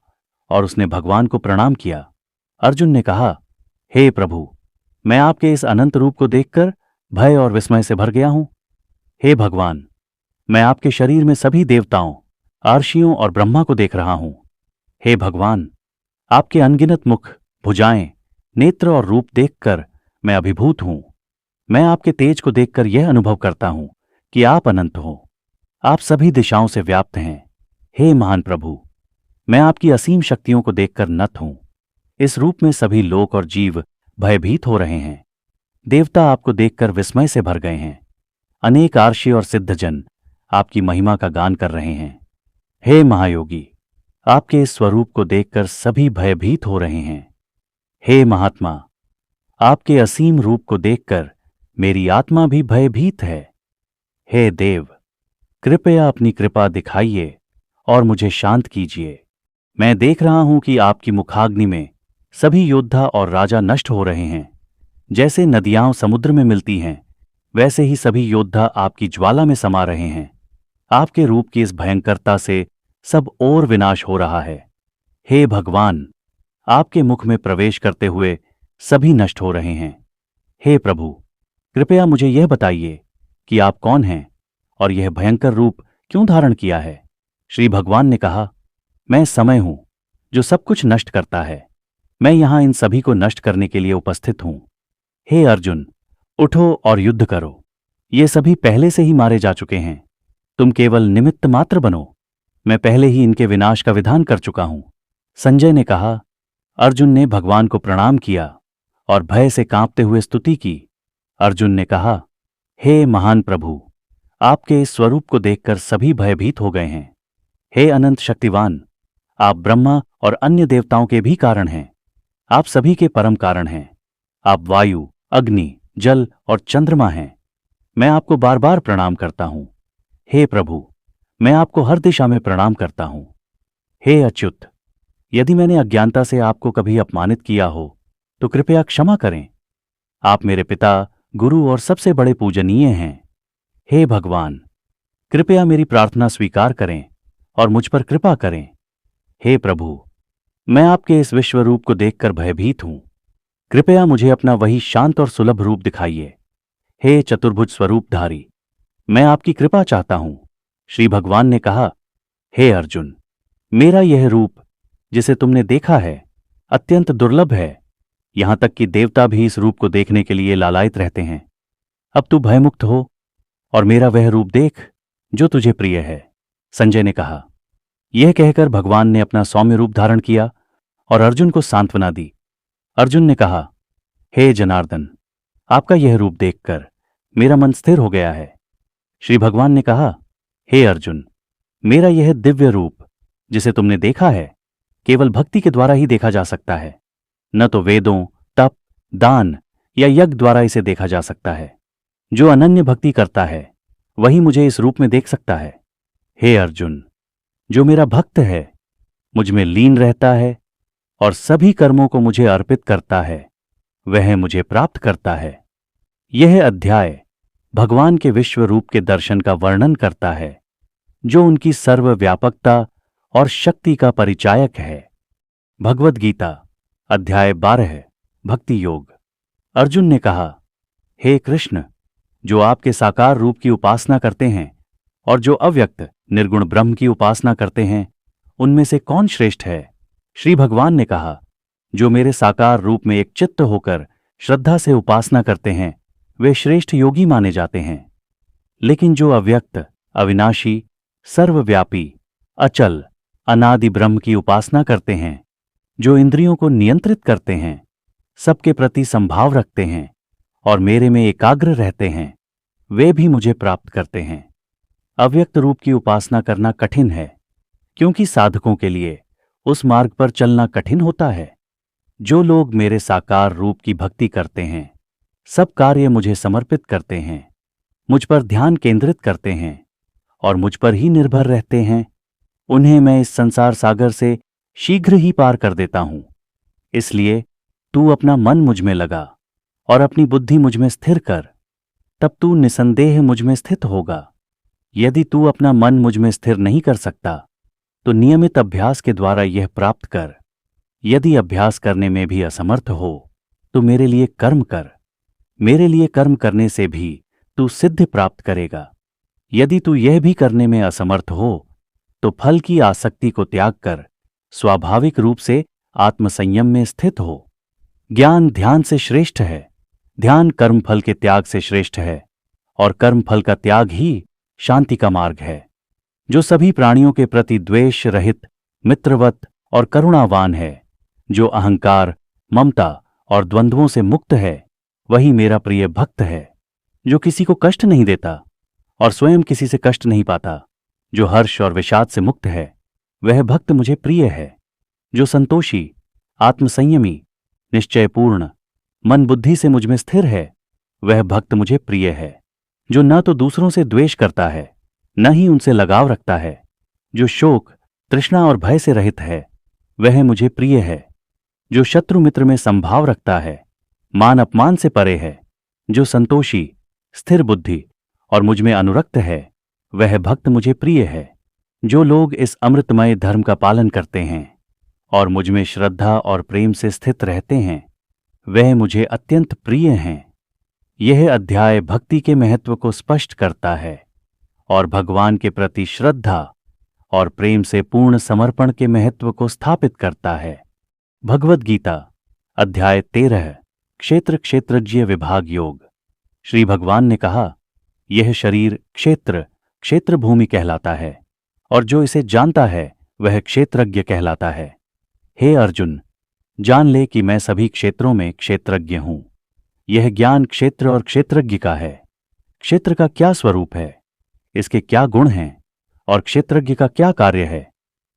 Speaker 1: और उसने भगवान को प्रणाम किया। अर्जुन ने कहा, हे प्रभु, मैं आपके इस अनंत रूप को देखकर भय और विस्मय से भर गया हूं। हे भगवान, मैं आपके शरीर में सभी देवताओं, आर्षियों और ब्रह्मा को देख रहा हूं। हे भगवान, आपके अनगिनत मुख, भुजाएं, नेत्र और रूप देखकर मैं अभिभूत हूं। मैं आपके तेज को देखकर यह अनुभव करता हूं कि आप अनंत हो। आप सभी दिशाओं से व्याप्त हैं। हे महान प्रभु, मैं आपकी असीम शक्तियों को देखकर नत हूं। इस रूप में सभी लोक और जीव भयभीत हो रहे हैं। देवता आपको देखकर विस्मय से भर गए हैं। अनेक आर्षि और सिद्धजन आपकी महिमा का गान कर रहे हैं। हे महायोगी, आपके इस स्वरूप को देखकर सभी भयभीत हो रहे हैं। हे महात्मा, आपके असीम रूप को देखकर मेरी आत्मा भी भयभीत है। हे देव, कृपया अपनी कृपा दिखाइए और मुझे शांत कीजिए। मैं देख रहा हूं कि आपकी मुखाग्नि में सभी योद्धा और राजा नष्ट हो रहे हैं। जैसे नदियां समुद्र में मिलती हैं, वैसे ही सभी योद्धा आपकी ज्वाला में समा रहे हैं। आपके रूप की इस भयंकरता से सब और विनाश हो रहा है। हे भगवान, आपके मुख में प्रवेश करते हुए सभी नष्ट हो रहे हैं। हे प्रभु, कृपया मुझे यह बताइए कि आप कौन हैं और यह भयंकर रूप क्यों धारण किया है। श्री भगवान ने कहा, मैं समय हूं जो सब कुछ नष्ट करता है। मैं यहां इन सभी को नष्ट करने के लिए उपस्थित हूं। हे अर्जुन, उठो और युद्ध करो। ये सभी पहले से ही मारे जा चुके हैं। तुम केवल निमित्त मात्र बनो। मैं पहले ही इनके विनाश का विधान कर चुका हूं। संजय ने कहा। अर्जुन ने भगवान को प्रणाम किया और भय से कांपते हुए स्तुति की। अर्जुन ने कहा, हे महान प्रभु, आपके इस स्वरूप को देखकर सभी भयभीत हो गए हैं। हे अनंत शक्तिवान, आप ब्रह्मा और अन्य देवताओं के भी कारण हैं। आप सभी के परम कारण हैं। आप वायु, अग्नि, जल और चंद्रमा हैं। मैं आपको बार बार प्रणाम करता हूं। हे प्रभु, मैं आपको हर दिशा में प्रणाम करता हूं। हे अच्युत, यदि मैंने अज्ञानता से आपको कभी अपमानित किया हो तो कृपया क्षमा करें। आप मेरे पिता, गुरु और सबसे बड़े पूजनीय हैं। हे भगवान, कृपया मेरी प्रार्थना स्वीकार करें और मुझ पर कृपा करें। हे प्रभु, मैं आपके इस विश्व रूप को देखकर भयभीत हूं। कृपया मुझे अपना वही शांत और सुलभ रूप दिखाइए। हे चतुर्भुज स्वरूपधारी, मैं आपकी कृपा चाहता हूं। श्री भगवान ने कहा, हे अर्जुन, मेरा यह रूप जिसे तुमने देखा है अत्यंत दुर्लभ है। यहां तक कि देवता भी इस रूप को देखने के लिए लालायित रहते हैं। अब तू भयमुक्त हो और मेरा वह रूप देख जो तुझे प्रिय है। संजय ने कहा। यह कहकर भगवान ने अपना सौम्य रूप धारण किया और अर्जुन को सांत्वना दी। अर्जुन ने कहा, हे जनार्दन, आपका यह रूप देखकर मेरा मन स्थिर हो गया है। श्री भगवान ने कहा, हे अर्जुन, मेरा यह दिव्य रूप जिसे तुमने देखा है केवल भक्ति के द्वारा ही देखा जा सकता है। न तो वेदों, तप, दान या यज्ञ द्वारा इसे देखा जा सकता है। जो अनन्य भक्ति करता है वही मुझे इस रूप में देख सकता है। हे अर्जुन, जो मेरा भक्त है, मुझ में लीन रहता है और सभी कर्मों को मुझे अर्पित करता है, वह मुझे प्राप्त करता है। यह अध्याय भगवान के विश्व रूप के दर्शन का वर्णन करता है, जो उनकी सर्वव्यापकता और शक्ति का परिचायक है। भगवद गीता अध्याय 12 भक्ति योग। अर्जुन ने कहा, हे कृष्ण, जो आपके साकार रूप की उपासना करते हैं और जो अव्यक्त निर्गुण ब्रह्म की उपासना करते हैं, उनमें से कौन श्रेष्ठ है? श्री भगवान ने कहा, जो मेरे साकार रूप में एक चित्त होकर श्रद्धा से उपासना करते हैं वे श्रेष्ठ योगी माने जाते हैं। लेकिन जो अव्यक्त, अविनाशी, सर्वव्यापी, अचल, अनादि ब्रह्म की उपासना करते हैं, जो इंद्रियों को नियंत्रित करते हैं, सबके प्रति संभाव रखते हैं और मेरे में एकाग्र रहते हैं, वे भी मुझे प्राप्त करते हैं। अव्यक्त रूप की उपासना करना कठिन है, क्योंकि साधकों के लिए उस मार्ग पर चलना कठिन होता है। जो लोग मेरे साकार रूप की भक्ति करते हैं, सब कार्य मुझे समर्पित करते हैं, मुझ पर ध्यान केंद्रित करते हैं और मुझ पर ही निर्भर रहते हैं, उन्हें मैं इस संसार सागर से शीघ्र ही पार कर देता हूं। इसलिए तू अपना मन मुझ में लगा और अपनी बुद्धि मुझ में स्थिर कर, तब तू निसंदेह मुझ में स्थित होगा। यदि तू अपना मन मुझ में स्थिर नहीं कर सकता तो नियमित अभ्यास के द्वारा यह प्राप्त कर। यदि अभ्यास करने में भी असमर्थ हो तो मेरे लिए कर्म कर। मेरे लिए कर्म करने से भी तू सिद्धि प्राप्त करेगा। यदि तू यह भी करने में असमर्थ हो तो फल की आसक्ति को त्याग कर स्वाभाविक रूप से आत्मसंयम में स्थित हो। ज्ञान ध्यान से श्रेष्ठ है, ध्यान कर्म फल के त्याग से श्रेष्ठ है और कर्म फल का त्याग ही शांति का मार्ग है। जो सभी प्राणियों के प्रति द्वेष रहित, मित्रवत और करुणावान है, जो अहंकार, ममता और द्वंद्वों से मुक्त है, वही मेरा प्रिय भक्त है। जो किसी को कष्ट नहीं देता और स्वयं किसी से कष्ट नहीं पाता, जो हर्ष और विषाद से मुक्त है, वह भक्त मुझे प्रिय है। जो संतोषी, आत्मसंयमी, निश्चयपूर्ण, मन बुद्धि से मुझ में स्थिर है, वह भक्त मुझे प्रिय है। जो न तो दूसरों से द्वेष करता है, न ही उनसे लगाव रखता है, जो शोक, तृष्णा और भय से रहित है, वह मुझे प्रिय है। जो शत्रु मित्र में संभाव रखता है, मान अपमान से परे है, जो संतोषी, स्थिर बुद्धि और मुझ में अनुरक्त है, वह भक्त मुझे प्रिय है। जो लोग इस अमृतमय धर्म का पालन करते हैं और मुझ में श्रद्धा और प्रेम से स्थित रहते हैं, वह मुझे अत्यंत प्रिय हैं। यह अध्याय भक्ति के महत्व को स्पष्ट करता है और भगवान के प्रति श्रद्धा और प्रेम से पूर्ण समर्पण के महत्व को स्थापित करता है। भगवद गीता अध्याय 13 क्षेत्र क्षेत्रज्ञ विभाग योग। श्री भगवान ने कहा, यह शरीर क्षेत्र, क्षेत्र भूमि कहलाता है, और जो इसे जानता है वह क्षेत्रज्ञ कहलाता है। हे अर्जुन, जान ले कि मैं सभी क्षेत्रों में क्षेत्रज्ञ हूं। यह ज्ञान क्षेत्र और क्षेत्रज्ञ का है। क्षेत्र का क्या स्वरूप है, इसके क्या गुण हैं, और क्षेत्रज्ञ का क्या कार्य है,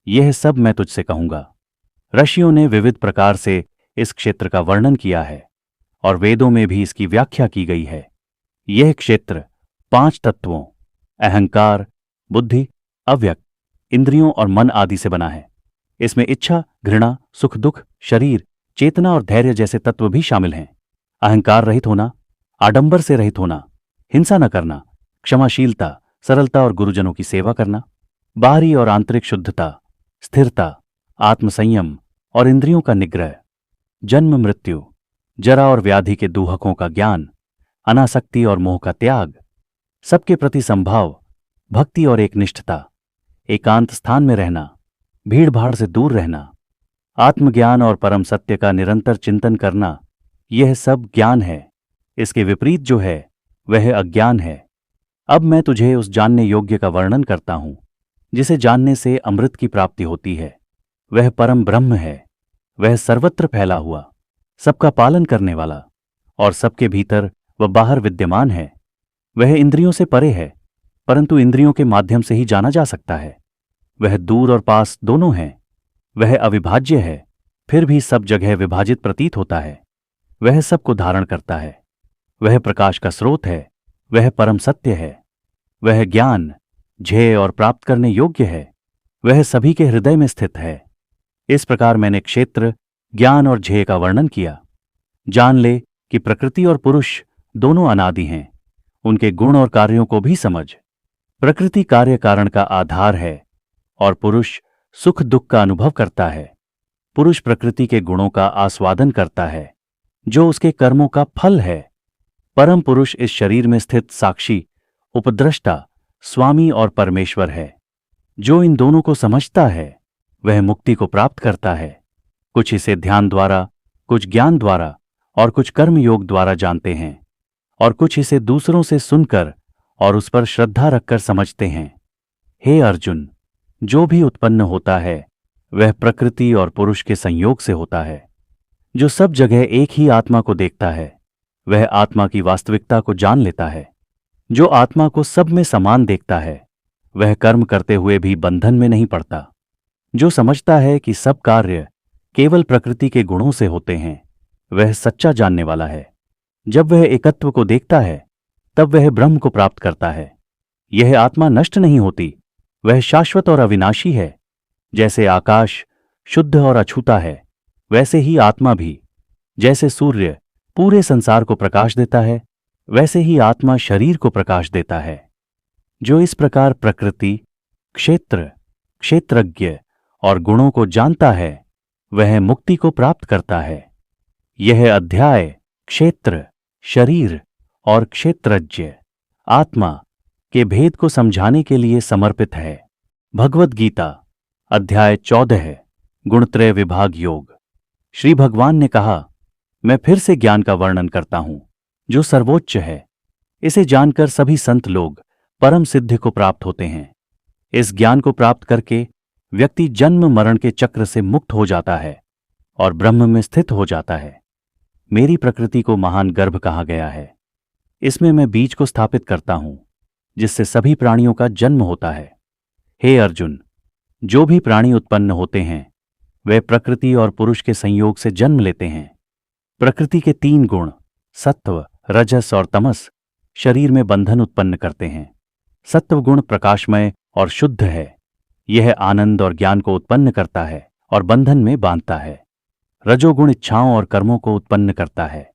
Speaker 1: यह सब मैं तुझसे कहूंगा। ऋषियों ने विविध प्रकार से इस क्षेत्र का वर्णन किया है और वेदों में भी इसकी व्याख्या की गई है। यह क्षेत्र 5 तत्वों अहंकार, बुद्धि, अव्यक्त, इंद्रियों और मन आदि से बना है। इसमें इच्छा, घृणा, सुख दुख, शरीर, चेतना और धैर्य जैसे तत्व भी शामिल हैं। अहंकार रहित होना, आडंबर से रहित होना, हिंसा न करना, क्षमाशीलता, सरलता और गुरुजनों की सेवा करना, बाहरी और आंतरिक शुद्धता, स्थिरता, आत्मसंयम और इंद्रियों का निग्रह, जन्म मृत्यु, जरा और व्याधि के दूहकों का ज्ञान, अनासक्ति और मोह का त्याग, सबके प्रति संभाव, भक्ति और एकनिष्ठता, एकांत स्थान में रहना, भीड़ भाड़ से दूर रहना, आत्मज्ञान और परम सत्य का निरंतर चिंतन करना, यह सब ज्ञान है। इसके विपरीत जो है वह अज्ञान है। अब मैं तुझे उस जानने योग्य का वर्णन करता हूं जिसे जानने से अमृत की प्राप्ति होती है। वह परम ब्रह्म है। वह सर्वत्र फैला हुआ, सबका पालन करने वाला और सबके भीतर व बाहर विद्यमान है। वह इंद्रियों से परे है, परंतु इंद्रियों के माध्यम से ही जाना जा सकता है। वह दूर और पास दोनों है। वह अविभाज्य है, फिर भी सब जगह विभाजित प्रतीत होता है। वह सबको धारण करता है। वह प्रकाश का स्रोत है। वह परम सत्य है। वह ज्ञान, झेय और प्राप्त करने योग्य है। वह सभी के हृदय में स्थित है। इस प्रकार मैंने क्षेत्र, ज्ञान और झेय का वर्णन किया। जान ले कि प्रकृति और पुरुष दोनों अनादि हैं। उनके गुण और कार्यों को भी समझ। प्रकृति कार्य कारण का आधार है और पुरुष सुख दुख का अनुभव करता है। पुरुष प्रकृति के गुणों का आस्वादन करता है जो उसके कर्मों का फल है। परम पुरुष इस शरीर में स्थित साक्षी, उपद्रष्टा, स्वामी और परमेश्वर है। जो इन दोनों को समझता है वह मुक्ति को प्राप्त करता है। कुछ इसे ध्यान द्वारा, कुछ ज्ञान द्वारा और कुछ कर्म योग द्वारा जानते हैं, और कुछ इसे दूसरों से सुनकर और उस पर श्रद्धा रखकर समझते हैं। हे अर्जुन, जो भी उत्पन्न होता है वह प्रकृति और पुरुष के संयोग से होता है। जो सब जगह एक ही आत्मा को देखता है वह आत्मा की वास्तविकता को जान लेता है। जो आत्मा को सब में समान देखता है वह कर्म करते हुए भी बंधन में नहीं पड़ता। जो समझता है कि सब कार्य केवल प्रकृति के गुणों से होते हैं वह सच्चा जानने वाला है। जब वह एकत्व को देखता है तब वह ब्रह्म को प्राप्त करता है। यह आत्मा नष्ट नहीं होती, वह शाश्वत और अविनाशी है। जैसे आकाश शुद्ध और अछूता है वैसे ही आत्मा भी। जैसे सूर्य पूरे संसार को प्रकाश देता है वैसे ही आत्मा शरीर को प्रकाश देता है। जो इस प्रकार प्रकृति, क्षेत्र, क्षेत्रज्ञ और गुणों को जानता है वह मुक्ति को प्राप्त करता है। यह अध्याय क्षेत्र, शरीर और क्षेत्रज्ञ, आत्मा के भेद को समझाने के लिए समर्पित है। भगवद गीता अध्याय 14 गुणत्रय विभाग योग। श्री भगवान ने कहा, मैं फिर से ज्ञान का वर्णन करता हूं जो सर्वोच्च है। इसे जानकर सभी संत लोग परम सिद्धि को प्राप्त होते हैं। इस ज्ञान को प्राप्त करके व्यक्ति जन्म मरण के चक्र से मुक्त हो जाता है और ब्रह्म में स्थित हो जाता है। मेरी प्रकृति को महान गर्भ कहा गया है। इसमें मैं बीज को स्थापित करता हूं जिससे सभी प्राणियों का जन्म होता है। हे अर्जुन, जो भी प्राणी उत्पन्न होते हैं वे प्रकृति और पुरुष के संयोग से जन्म लेते हैं। प्रकृति के 3 गुण सत्व, रजस और तमस शरीर में बंधन उत्पन्न करते हैं। सत्व गुण प्रकाशमय और शुद्ध है। यह आनंद और ज्ञान को उत्पन्न करता है और बंधन में बांधता है। रजोगुण इच्छाओं और कर्मों को उत्पन्न करता है।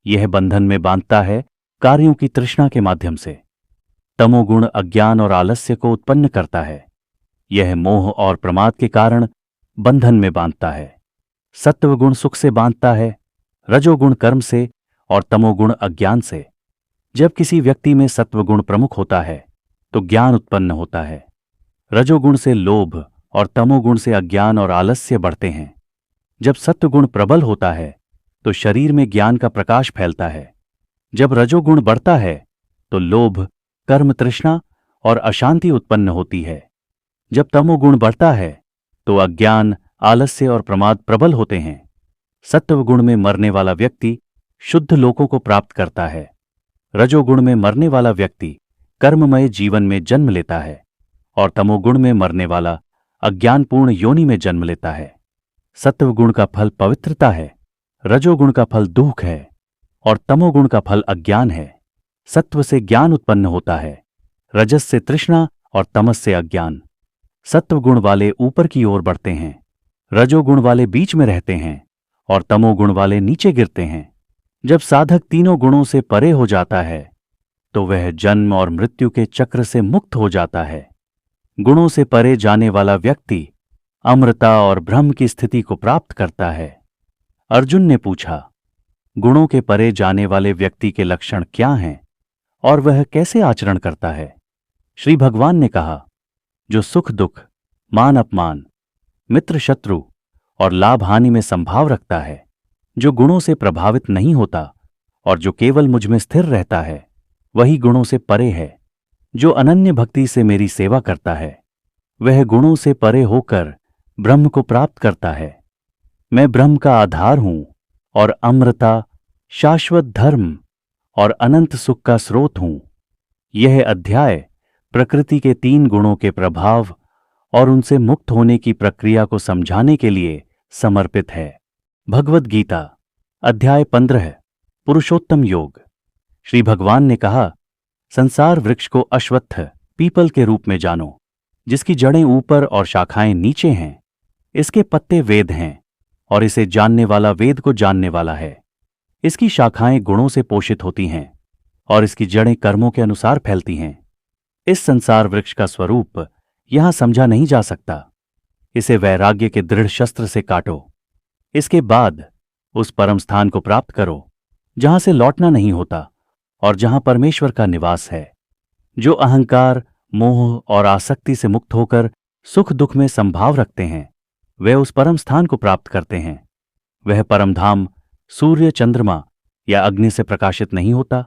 Speaker 1: यह बंधन में बांधता है कार्यों की तृष्णा के माध्यम से। तमोगुण अज्ञान और आलस्य को उत्पन्न करता है। यह मोह और प्रमाद के कारण बंधन में बांधता है। सत्वगुण सुख से बांधता है, रजोगुण कर्म से और तमोगुण अज्ञान से। जब किसी व्यक्ति में सत्वगुण प्रमुख होता है तो ज्ञान उत्पन्न होता है। रजोगुण से लोभ और तमोगुण से अज्ञान और आलस्य बढ़ते हैं। जब सत्वगुण प्रबल होता है तो शरीर में ज्ञान का प्रकाश फैलता है। जब रजोगुण बढ़ता है तो लोभ, कर्म तृष्णा और अशांति उत्पन्न होती है। जब तमोगुण बढ़ता है तो अज्ञान, आलस्य और प्रमाद प्रबल होते हैं। सत्वगुण में मरने वाला व्यक्ति शुद्ध लोकों को प्राप्त करता है। रजोगुण में मरने वाला व्यक्ति कर्ममय जीवन में जन्म लेता है और तमोगुण में मरने वाला अज्ञानपूर्ण योनि में जन्म लेता है। सत्वगुण का फल पवित्रता है, रजोगुण का फल दुख है और तमोगुण का फल अज्ञान है। सत्व से ज्ञान उत्पन्न होता है, रजस से तृष्णा और तमस से अज्ञान। सत्वगुण वाले ऊपर की ओर बढ़ते हैं, रजोगुण वाले बीच में रहते हैं और तमोगुण वाले नीचे गिरते हैं। जब साधक तीनों गुणों से परे हो जाता है तो वह जन्म और मृत्यु के चक्र से मुक्त हो जाता है। गुणों से परे जाने वाला व्यक्ति अमरता और ब्रह्म की स्थिति को प्राप्त करता है। अर्जुन ने पूछा, गुणों के परे जाने वाले व्यक्ति के लक्षण क्या हैं और वह कैसे आचरण करता है? श्री भगवान ने कहा, जो सुख दुख, मान अपमान, मित्र शत्रु और लाभ हानि में संभाव रखता है, जो गुणों से प्रभावित नहीं होता और जो केवल मुझ में स्थिर रहता है, वही गुणों से परे है। जो अनन्य भक्ति से मेरी सेवा करता है वह गुणों से परे होकर ब्रह्म को प्राप्त करता है। मैं ब्रह्म का आधार हूं और अमरता, शाश्वत धर्म और अनंत सुख का स्रोत हूं। यह अध्याय प्रकृति के 3 गुणों के प्रभाव और उनसे मुक्त होने की प्रक्रिया को समझाने के लिए समर्पित है। भगवद गीता अध्याय 15 पुरुषोत्तम योग। श्री भगवान ने कहा, संसार वृक्ष को अश्वत्थ पीपल के रूप में जानो, जिसकी जड़ें ऊपर और शाखाएं नीचे हैं। इसके पत्ते वेद हैं और इसे जानने वाला वेद को जानने वाला है। इसकी शाखाएं गुणों से पोषित होती हैं और इसकी जड़ें कर्मों के अनुसार फैलती हैं। इस संसार वृक्ष का स्वरूप यहां समझा नहीं जा सकता। इसे वैराग्य के दृढ़ शस्त्र से काटो। इसके बाद उस परम स्थान को प्राप्त करो जहां से लौटना नहीं होता और जहां परमेश्वर का निवास है। जो अहंकार, मोह और आसक्ति से मुक्त होकर सुख दुख में संभाव रखते हैं वे उस परम स्थान को प्राप्त करते हैं। वह परम धाम सूर्य, चंद्रमा या अग्नि से प्रकाशित नहीं होता।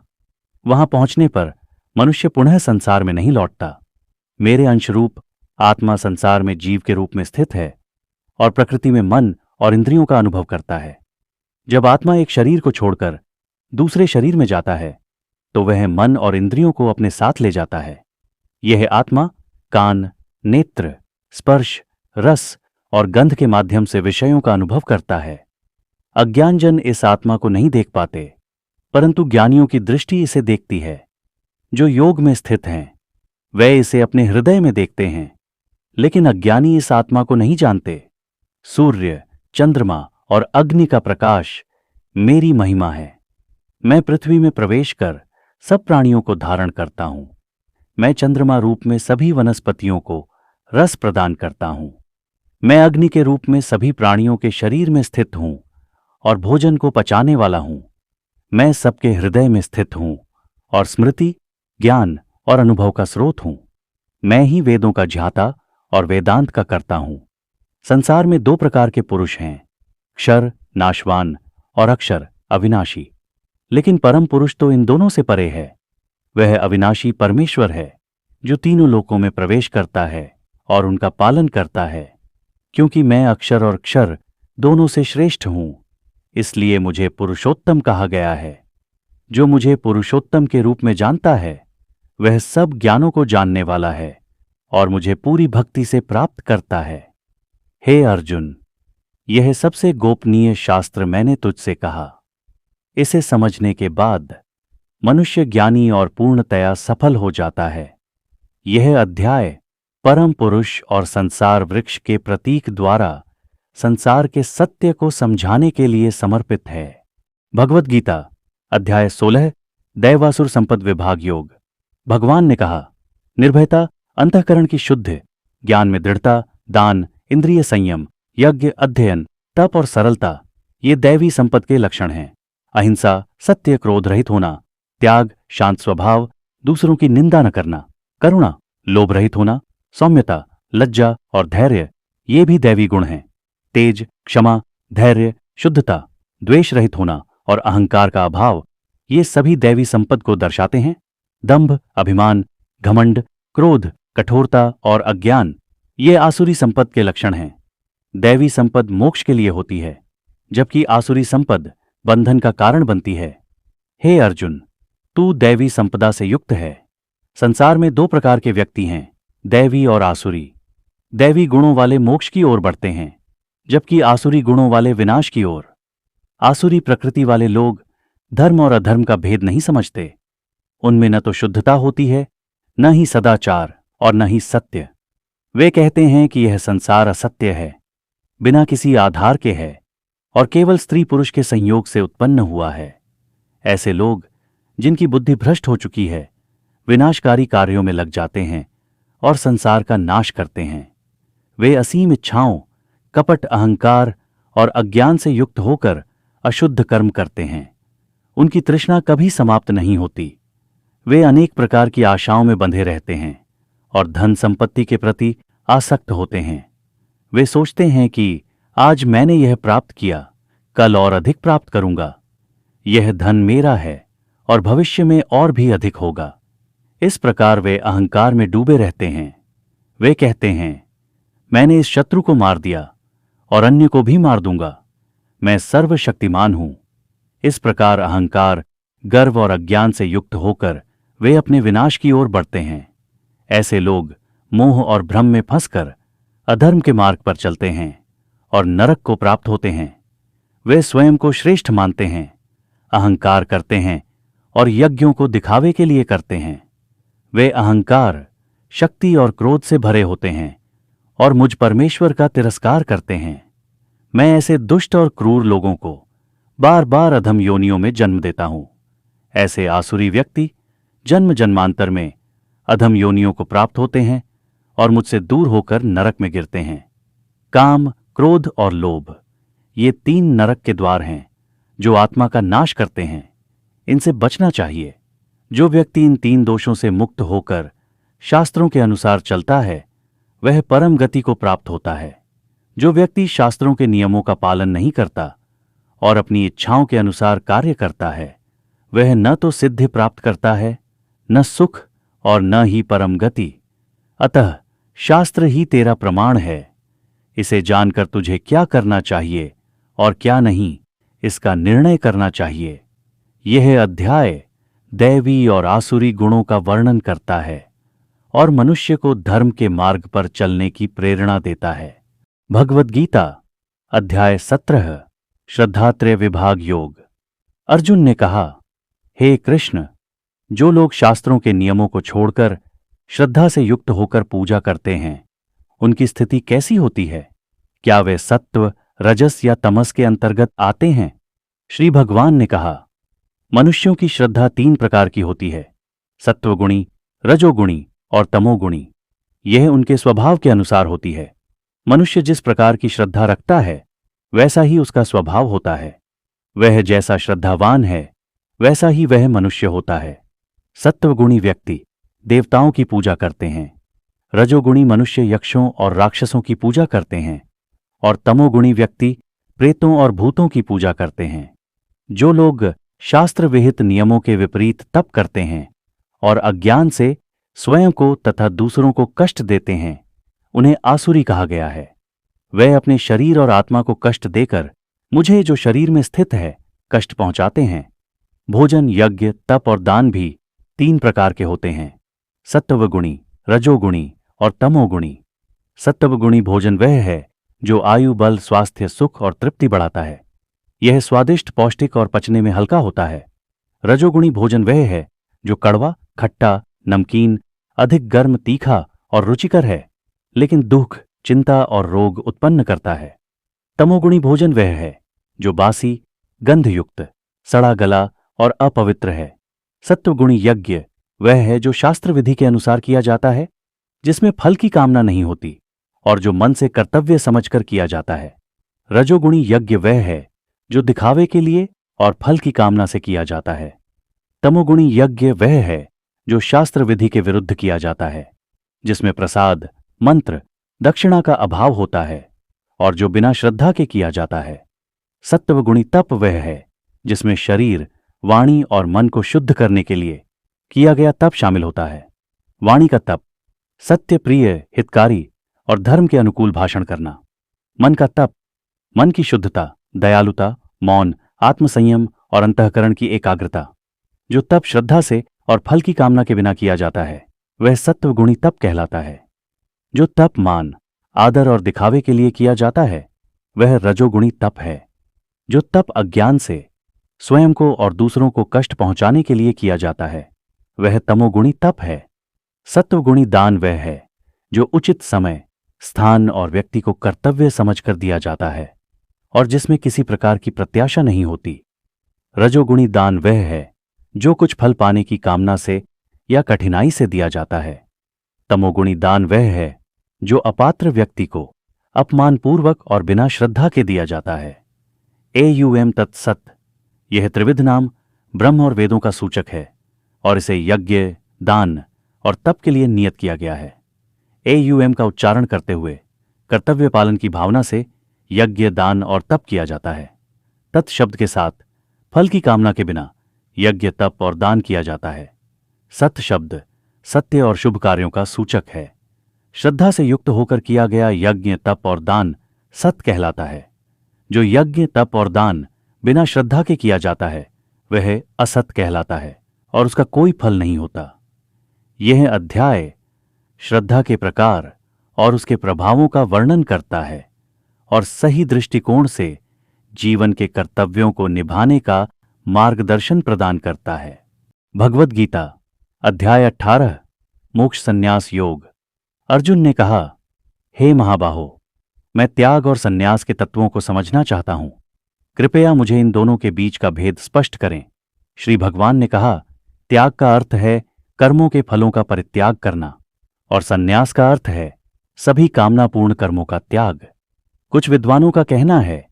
Speaker 1: वहां पहुंचने पर मनुष्य पुनः संसार में नहीं लौटता। मेरे अंशरूप आत्मा संसार में जीव के रूप में स्थित है और प्रकृति में मन और इंद्रियों का अनुभव करता है। जब आत्मा एक शरीर को छोड़कर दूसरे शरीर में जाता है तो वह मन और इंद्रियों को अपने साथ ले जाता है। यह आत्मा कान, नेत्र, स्पर्श, रस और गंध के माध्यम से विषयों का अनुभव करता है। अज्ञानजन इस आत्मा को नहीं देख पाते, परंतु ज्ञानियों की दृष्टि इसे देखती है। जो योग में स्थित हैं वे इसे अपने हृदय में देखते हैं, लेकिन अज्ञानी इस आत्मा को नहीं जानते। सूर्य, चंद्रमा और अग्नि का प्रकाश मेरी महिमा है। मैं पृथ्वी में प्रवेश कर सब प्राणियों को धारण करता हूं। मैं चंद्रमा रूप में सभी वनस्पतियों को रस प्रदान करता हूं। मैं अग्नि के रूप में सभी प्राणियों के शरीर में स्थित हूं और भोजन को पचाने वाला हूं। मैं सबके हृदय में स्थित हूं और स्मृति, ज्ञान और अनुभव का स्रोत हूं। मैं ही वेदों का ज्ञाता और वेदांत का कर्ता हूं। संसार में 2 प्रकार के पुरुष हैं, क्षर नाशवान और अक्षर अविनाशी। लेकिन परम पुरुष तो इन दोनों से परे है। वह अविनाशी परमेश्वर है जो तीनों लोकों में प्रवेश करता है और उनका पालन करता है। क्योंकि मैं अक्षर और क्षर दोनों से श्रेष्ठ हूं, इसलिए मुझे पुरुषोत्तम कहा गया है। जो मुझे पुरुषोत्तम के रूप में जानता है वह सब ज्ञानों को जानने वाला है और मुझे पूरी भक्ति से प्राप्त करता है। हे अर्जुन, यह सबसे गोपनीय शास्त्र मैंने तुझसे कहा। इसे समझने के बाद मनुष्य ज्ञानी और पूर्णतया सफल हो जाता है। यह अध्याय परम पुरुष और संसार वृक्ष के प्रतीक द्वारा संसार के सत्य को समझाने के लिए समर्पित है। भगवद गीता अध्याय 16 दैवासुर संपद विभाग योग। भगवान ने कहा, निर्भयता, अंतःकरण की शुद्ध, ज्ञान में दृढ़ता, दान, इंद्रिय संयम, यज्ञ, अध्ययन, तप और सरलता ये दैवी संपद के लक्षण हैं। अहिंसा, सत्य, क्रोध रहित होना, त्याग, शांत स्वभाव, दूसरों की निंदा न करना, करुणा, लोभ रहित होना, सौम्यता, लज्जा और धैर्य ये भी दैवी गुण हैं। तेज, क्षमा, धैर्य, शुद्धता, द्वेष रहित होना और अहंकार का अभाव ये सभी दैवी संपद को दर्शाते हैं। दंभ, अभिमान, घमंड, क्रोध, कठोरता और अज्ञान ये आसुरी संपद के लक्षण हैं। दैवी संपद मोक्ष के लिए होती है, जबकि आसुरी संपद बंधन का कारण बनती है। हे अर्जुन, तू दैवी संपदा से युक्त है। संसार में दो प्रकार के व्यक्ति हैं, दैवी और आसुरी। दैवी गुणों वाले मोक्ष की ओर बढ़ते हैं, जबकि आसुरी गुणों वाले विनाश की ओर। आसुरी प्रकृति वाले लोग धर्म और अधर्म का भेद नहीं समझते। उनमें न तो शुद्धता होती है, न ही सदाचार और न ही सत्य। वे कहते हैं कि यह संसार असत्य है, बिना किसी आधार के है और केवल स्त्री पुरुष के संयोग से उत्पन्न हुआ है। ऐसे लोग, जिनकी बुद्धि भ्रष्ट हो चुकी है, विनाशकारी कार्यों में लग जाते हैं और संसार का नाश करते हैं। वे असीम इच्छाओं, कपट, अहंकार और अज्ञान से युक्त होकर अशुद्ध कर्म करते हैं। उनकी तृष्णा कभी समाप्त नहीं होती। वे अनेक प्रकार की आशाओं में बंधे रहते हैं और धन संपत्ति के प्रति आसक्त होते हैं। वे सोचते हैं कि आज मैंने यह प्राप्त किया, कल और अधिक प्राप्त करूंगा। यह धन मेरा है और भविष्य में और भी अधिक होगा। इस प्रकार वे अहंकार में डूबे रहते हैं। वे कहते हैं, मैंने इस शत्रु को मार दिया और अन्य को भी मार दूंगा। मैं सर्वशक्तिमान हूं। इस प्रकार अहंकार, गर्व और अज्ञान से युक्त होकर वे अपने विनाश की ओर बढ़ते हैं। ऐसे लोग मोह और भ्रम में फंसकर अधर्म के मार्ग पर चलते हैं और नरक को प्राप्त होते हैं। वे स्वयं को श्रेष्ठ मानते हैं, अहंकार करते हैं और यज्ञों को दिखावे के लिए करते हैं। वे अहंकार, शक्ति और क्रोध से भरे होते हैं और मुझ परमेश्वर का तिरस्कार करते हैं। मैं ऐसे दुष्ट और क्रूर लोगों को बार बार अधम योनियों में जन्म देता हूं। ऐसे आसुरी व्यक्ति जन्म जन्मांतर में अधम योनियों को प्राप्त होते हैं और मुझसे दूर होकर नरक में गिरते हैं। काम, क्रोध और लोभ ये तीन नरक के द्वार हैं जो आत्मा का नाश करते हैं। इनसे बचना चाहिए। जो व्यक्ति इन तीन दोषों से मुक्त होकर शास्त्रों के अनुसार चलता है, वह परम गति को प्राप्त होता है। जो व्यक्ति शास्त्रों के नियमों का पालन नहीं करता और अपनी इच्छाओं के अनुसार कार्य करता है, वह न तो सिद्धि प्राप्त करता है, न सुख और न ही परम गति। अतः शास्त्र ही तेरा प्रमाण है। इसे जानकर तुझे क्या करना चाहिए और क्या नहीं, इसका निर्णय करना चाहिए। यह अध्याय दैवी और आसुरी गुणों का वर्णन करता है और मनुष्य को धर्म के मार्ग पर चलने की प्रेरणा देता है। भगवद गीता अध्याय 17 श्रद्धात्रय विभाग योग। अर्जुन ने कहा, हे कृष्ण, जो लोग शास्त्रों के नियमों को छोड़कर श्रद्धा से युक्त होकर पूजा करते हैं, उनकी स्थिति कैसी होती है? क्या वे सत्व, रजस या तमस के अंतर्गत आते हैं? श्री भगवान ने कहा, मनुष्यों की श्रद्धा तीन प्रकार की होती है, सत्वगुणी, रजोगुणी और तमोगुणी। यह उनके स्वभाव के अनुसार होती है। मनुष्य जिस प्रकार की श्रद्धा रखता है, वैसा ही उसका स्वभाव होता है। वह जैसा श्रद्धावान है, वैसा ही वह मनुष्य होता है। सत्वगुणी व्यक्ति देवताओं की पूजा करते हैं। रजोगुणी मनुष्य यक्षों और राक्षसों की पूजा करते हैं और तमोगुणी व्यक्ति प्रेतों और भूतों की पूजा करते हैं। जो लोग शास्त्र विहित नियमों के विपरीत तप करते हैं और अज्ञान से स्वयं को तथा दूसरों को कष्ट देते हैं, उन्हें आसुरी कहा गया है। वे अपने शरीर और आत्मा को कष्ट देकर मुझे जो शरीर में स्थित है कष्ट पहुंचाते हैं। भोजन, यज्ञ, तप और दान भी तीन प्रकार के होते हैं, सत्वगुणी, रजोगुणी और तमोगुणी। सत्वगुणी भोजन वह है जो आयु, बल, स्वास्थ्य, सुख और तृप्ति बढ़ाता है। यह स्वादिष्ट, पौष्टिक और पचने में हल्का होता है। रजोगुणी भोजन वह है जो कड़वा, खट्टा, नमकीन, अधिक गर्म, तीखा और रुचिकर है, लेकिन दुख, चिंता और रोग उत्पन्न करता है। तमोगुणी भोजन वह है जो बासी, गंधयुक्त, सड़ा गला और अपवित्र है। सत्वगुणी यज्ञ वह है जो शास्त्र विधि के अनुसार किया जाता है, जिसमें फल की कामना नहीं होती और जो मन से कर्तव्य समझकर किया जाता है। रजोगुणी यज्ञ वह है जो दिखावे के लिए और फल की कामना से किया जाता है। तमोगुणी यज्ञ वह है जो शास्त्र विधि के विरुद्ध किया जाता है, जिसमें प्रसाद, मंत्र, दक्षिणा का अभाव होता है और जो बिना श्रद्धा के किया जाता है। सत्वगुणी तप वह है जिसमें शरीर, वाणी और मन को शुद्ध करने के लिए किया गया तप शामिल होता है। वाणी का तप, सत्य प्रिय, हितकारी और धर्म के अनुकूल भाषण करना। मन का तप, मन की शुद्धता, दयालुता, मौन, आत्मसंयम और अंतःकरण की एकाग्रता। जो तप श्रद्धा से और फल की कामना के बिना किया जाता है वह सत्वगुणी तप कहलाता है। जो तप मान, आदर और दिखावे के लिए किया जाता है वह रजोगुणी तप है। जो तप अज्ञान से, स्वयं को और दूसरों को कष्ट पहुंचाने के लिए किया जाता है वह तमोगुणी तप है। सत्वगुणी दान वह है जो उचित समय, स्थान और व्यक्ति को कर्तव्य समझकर दिया जाता है और जिसमें किसी प्रकार की प्रत्याशा नहीं होती। रजोगुणी दान वह है जो कुछ फल पाने की कामना से या कठिनाई से दिया जाता है। तमोगुणी दान वह है जो अपात्र व्यक्ति को अपमानपूर्वक और बिना श्रद्धा के दिया जाता है। एयुएम तत्सत, यह त्रिविध नाम ब्रह्म और वेदों का सूचक है और इसे यज्ञ, दान और तप के लिए नियत किया गया है। एयुएम का उच्चारण करते हुए कर्तव्य पालन की भावना से यज्ञ, दान और तप किया जाता है। तत् शब्द के साथ फल की कामना के बिना यज्ञ, तप और दान किया जाता है। सत शब्द सत्य और शुभ कार्यों का सूचक है। श्रद्धा से युक्त होकर किया गया यज्ञ, तप और दान सत कहलाता है। जो यज्ञ, तप और दान बिना श्रद्धा के किया जाता है वह असत कहलाता है और उसका कोई फल नहीं होता। यह अध्याय श्रद्धा के प्रकार और उसके प्रभावों का वर्णन करता है और सही दृष्टिकोण से जीवन के कर्तव्यों को निभाने का मार्गदर्शन प्रदान करता है। भगवद गीता अध्याय 18 मोक्ष संन्यास योग। अर्जुन ने कहा, हे महाबाहो, मैं त्याग और संन्यास के तत्वों को समझना चाहता हूं। कृपया मुझे इन दोनों के बीच का भेद स्पष्ट करें। श्री भगवान ने कहा, त्याग का अर्थ है कर्मों के फलों का परित्याग करना और संन्यास का अर्थ है सभी कामनापूर्ण कर्मों का त्याग। कुछ विद्वानों का कहना है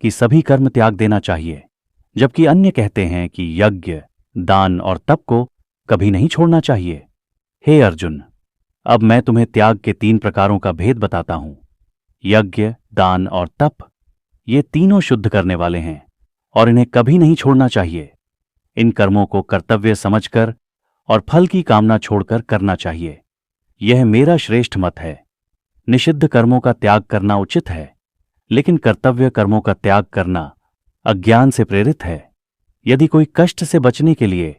Speaker 1: कि सभी कर्म त्याग देना चाहिए, जबकि अन्य कहते हैं कि यज्ञ, दान और तप को कभी नहीं छोड़ना चाहिए। हे अर्जुन, अब मैं तुम्हें त्याग के 3 प्रकारों का भेद बताता हूं। यज्ञ, दान और तप, ये तीनों शुद्ध करने वाले हैं और इन्हें कभी नहीं छोड़ना चाहिए। इन कर्मों को कर्तव्य समझकर और फल की कामना छोड़कर करना चाहिए। यह मेरा श्रेष्ठ मत है। निषिद्ध कर्मों का त्याग करना उचित है, लेकिन कर्तव्य कर्मों का त्याग करना अज्ञान से प्रेरित है। यदि कोई कष्ट से बचने के लिए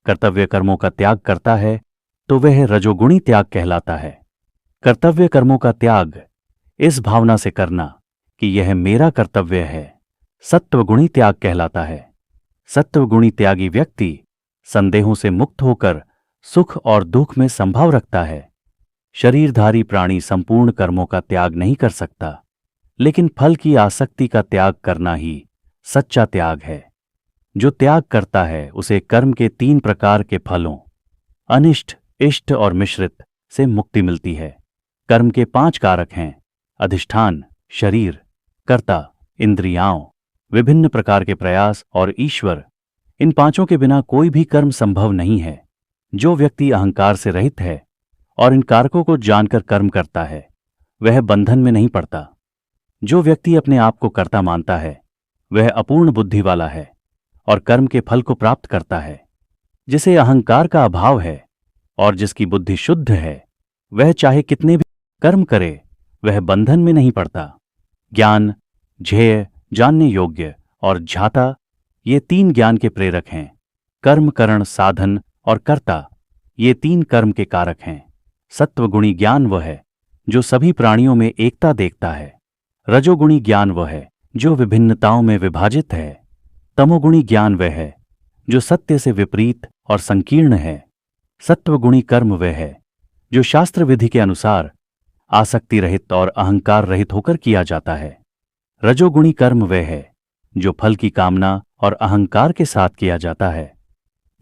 Speaker 1: कर्तव्य कर्मों का त्याग करता है तो वह रजोगुणी त्याग कहलाता है। कर्तव्य कर्मों का त्याग इस भावना से करना कि यह मेरा कर्तव्य है, सत्वगुणी त्याग कहलाता है। सत्वगुणी त्यागी व्यक्ति संदेहों से मुक्त होकर सुख और दुख में संभाव रखता है। शरीरधारी प्राणी संपूर्ण कर्मों का त्याग नहीं कर सकता, लेकिन फल की आसक्ति का त्याग करना ही सच्चा त्याग है। जो त्याग करता है उसे कर्म के 3 प्रकार के फलों, अनिष्ट, इष्ट और मिश्रित से मुक्ति मिलती है। कर्म के 5 कारक हैं: अधिष्ठान, शरीर, कर्ता, इंद्रियाओं, विभिन्न प्रकार के प्रयास और ईश्वर। इन 5 के बिना कोई भी कर्म संभव नहीं है। जो व्यक्ति अहंकार से रहित है और इन कारकों को जानकर कर्म करता है वह बंधन में नहीं पड़ता। जो व्यक्ति अपने आप को कर्ता मानता है वह अपूर्ण बुद्धि वाला है और कर्म के फल को प्राप्त करता है। जिसे अहंकार का अभाव है और जिसकी बुद्धि शुद्ध है वह चाहे कितने भी कर्म करे वह बंधन में नहीं पड़ता। ज्ञान, ध्येय, जानने योग्य और झाता, ये 3 ज्ञान के प्रेरक हैं। कर्म, करण, साधन और कर्ता, ये 3 कर्म के कारक हैं। सत्वगुणी ज्ञान वह है जो सभी प्राणियों में एकता देखता है। रजोगुणी ज्ञान वह है जो विभिन्नताओं में विभाजित है। तमोगुणी ज्ञान वह है जो सत्य से विपरीत और संकीर्ण है। सत्वगुणी कर्म वह है जो शास्त्र विधि के अनुसार आसक्ति रहित और अहंकार रहित होकर किया जाता है। रजोगुणी कर्म वह है जो फल की कामना और अहंकार के साथ किया जाता है।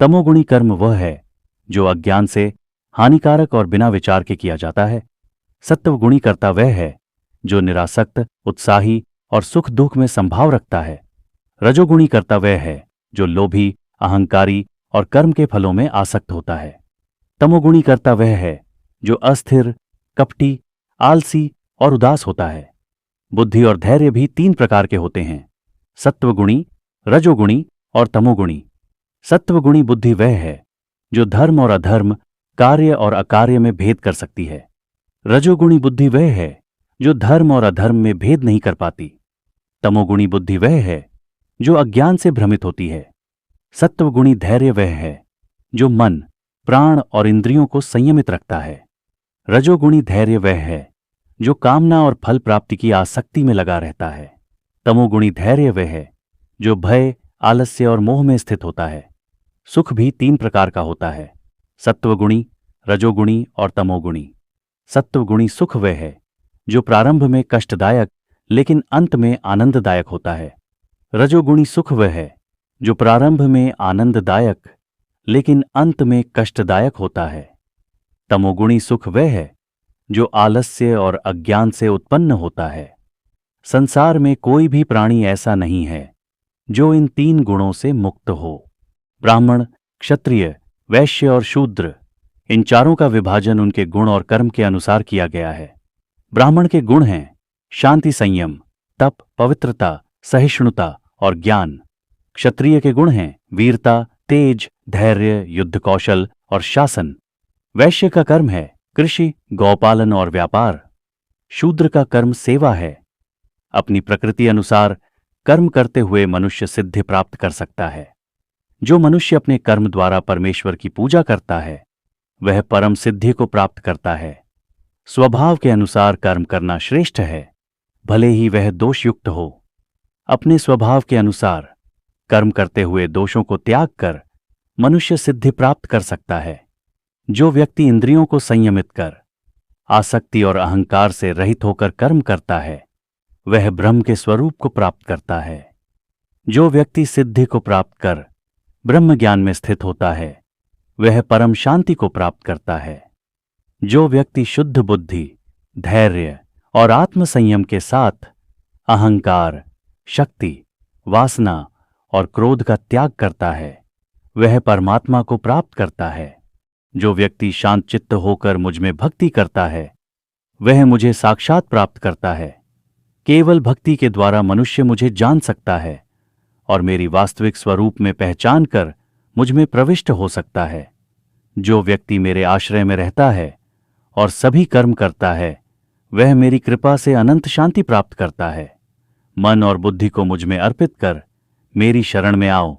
Speaker 1: तमोगुणी कर्म वह है जो अज्ञान से, हानिकारक और बिना विचार के किया जाता है। सत्वगुणी कर्ता वह है जो निरासक्त, उत्साही और सुख दुख में संभाव रखता है। रजोगुणी कर्ता वह है जो लोभी, अहंकारी और कर्म के फलों में आसक्त होता है। तमोगुणी कर्ता वह है जो अस्थिर, कपटी, आलसी और उदास होता है। बुद्धि और धैर्य भी 3 प्रकार के होते हैं: सत्वगुणी, रजोगुणी और तमोगुणी। सत्वगुणी बुद्धि वह है जो धर्म और अधर्म, कार्य और अकार्य में भेद कर सकती है। रजोगुणी बुद्धि वह है जो धर्म और अधर्म में भेद नहीं कर पाती। तमोगुणी बुद्धि वह है जो अज्ञान से भ्रमित होती है। सत्वगुणी धैर्य वह है जो मन, प्राण और इंद्रियों को संयमित रखता है। रजोगुणी धैर्य वह है जो कामना और फल प्राप्ति की आसक्ति में लगा रहता है। तमोगुणी धैर्य वह है जो भय, आलस्य और मोह में स्थित होता है। सुख भी 3 प्रकार का होता है, सत्वगुणी, रजोगुणी और तमोगुणी। सत्वगुणी सुख वह है जो प्रारंभ में कष्टदायक लेकिन अंत में आनंददायक होता है। रजोगुणी सुख वह है जो प्रारंभ में आनंददायक लेकिन अंत में कष्टदायक होता है। तमोगुणी सुख वह है जो आलस्य और अज्ञान से उत्पन्न होता है। संसार में कोई भी प्राणी ऐसा नहीं है जो इन 3 गुणों से मुक्त हो। ब्राह्मण, क्षत्रिय, वैश्य और शूद्र, इन चारों का विभाजन उनके गुण और कर्म के अनुसार किया गया है। ब्राह्मण के गुण हैं शांति, संयम, तप, पवित्रता, सहिष्णुता और ज्ञान। क्षत्रिय के गुण हैं वीरता, तेज, धैर्य, युद्ध कौशल और शासन। वैश्य का कर्म है कृषि, गौपालन और व्यापार। शूद्र का कर्म सेवा है। अपनी प्रकृति अनुसार कर्म करते हुए मनुष्य सिद्धि प्राप्त कर सकता है। जो मनुष्य अपने कर्म द्वारा परमेश्वर की पूजा करता है वह परम सिद्धि को प्राप्त करता है। स्वभाव के अनुसार कर्म करना श्रेष्ठ है, भले ही वह दोषयुक्त हो। अपने स्वभाव के अनुसार कर्म करते हुए दोषों को त्याग कर मनुष्य सिद्धि प्राप्त कर सकता है। जो व्यक्ति इंद्रियों को संयमित कर आसक्ति और अहंकार से रहित होकर कर्म करता है वह ब्रह्म के स्वरूप को प्राप्त करता है। जो व्यक्ति सिद्धि को प्राप्त कर ब्रह्म ज्ञान में स्थित होता है वह परम शांति को प्राप्त करता है। जो व्यक्ति शुद्ध बुद्धि, धैर्य और आत्म संयम के साथ अहंकार, शक्ति, वासना और क्रोध का त्याग करता है वह परमात्मा को प्राप्त करता है। जो व्यक्ति शांत चित्त होकर मुझ में भक्ति करता है वह मुझे साक्षात प्राप्त करता है। केवल भक्ति के द्वारा मनुष्य मुझे जान सकता है और मेरी वास्तविक स्वरूप में पहचान कर मुझ में प्रविष्ट हो सकता है। जो व्यक्ति मेरे आश्रय में रहता है और सभी कर्म करता है वह मेरी कृपा से अनंत शांति प्राप्त करता है। मन और बुद्धि को मुझ में अर्पित कर मेरी शरण में आओ।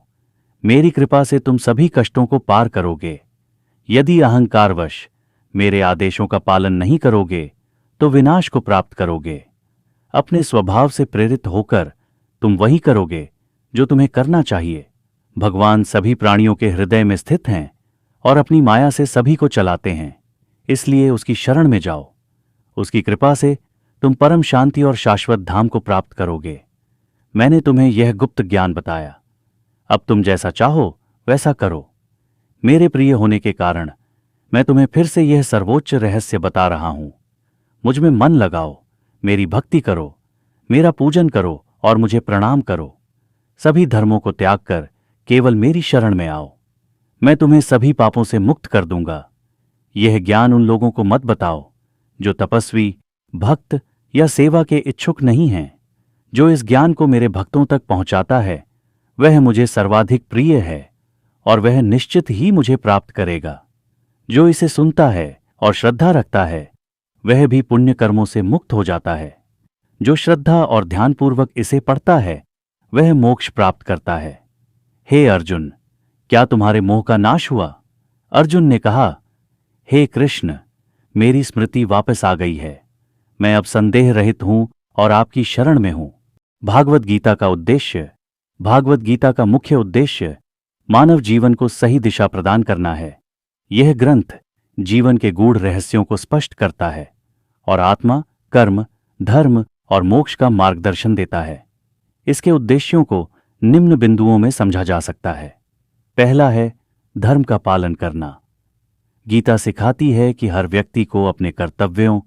Speaker 1: मेरी कृपा से तुम सभी कष्टों को पार करोगे। यदि अहंकारवश मेरे आदेशों का पालन नहीं करोगे तो विनाश को प्राप्त करोगे। अपने स्वभाव से प्रेरित होकर तुम वही करोगे जो तुम्हें करना चाहिए। भगवान सभी प्राणियों के हृदय में स्थित हैं और अपनी माया से सभी को चलाते हैं, इसलिए उसकी शरण में जाओ। उसकी कृपा से तुम परम शांति और शाश्वत धाम को प्राप्त करोगे। मैंने तुम्हें यह गुप्त ज्ञान बताया, अब तुम जैसा चाहो वैसा करो। मेरे प्रिय होने के कारण मैं तुम्हें फिर से यह सर्वोच्च रहस्य बता रहा हूं। मुझ में मन लगाओ, मेरी भक्ति करो, मेरा पूजन करो और मुझे प्रणाम करो। सभी धर्मों को त्याग कर केवल मेरी शरण में आओ। मैं तुम्हें सभी पापों से मुक्त कर दूंगा। यह ज्ञान उन लोगों को मत बताओ जो तपस्वी, भक्त या सेवा के इच्छुक नहीं हैं। जो इस ज्ञान को मेरे भक्तों तक पहुंचाता है वह मुझे सर्वाधिक प्रिय है और वह निश्चित ही मुझे प्राप्त करेगा। जो इसे सुनता है और श्रद्धा रखता है वह भी पुण्य कर्मों से मुक्त हो जाता है। जो श्रद्धा और ध्यानपूर्वक इसे पढ़ता है वह मोक्ष प्राप्त करता है। हे अर्जुन, क्या तुम्हारे मोह का नाश हुआ? अर्जुन ने कहा, हे कृष्ण, मेरी स्मृति वापस आ गई है। मैं अब संदेह रहित हूं और आपकी शरण में हूं। भागवत गीता का मुख्य उद्देश्य मानव जीवन को सही दिशा प्रदान करना है। यह ग्रंथ जीवन के गूढ़ रहस्यों को स्पष्ट करता है और आत्मा, कर्म, धर्म और मोक्ष का मार्गदर्शन देता है। इसके उद्देश्यों को निम्न बिंदुओं में समझा जा सकता है। पहला है धर्म का पालन करना। गीता सिखाती है कि हर व्यक्ति को अपने कर्तव्यों,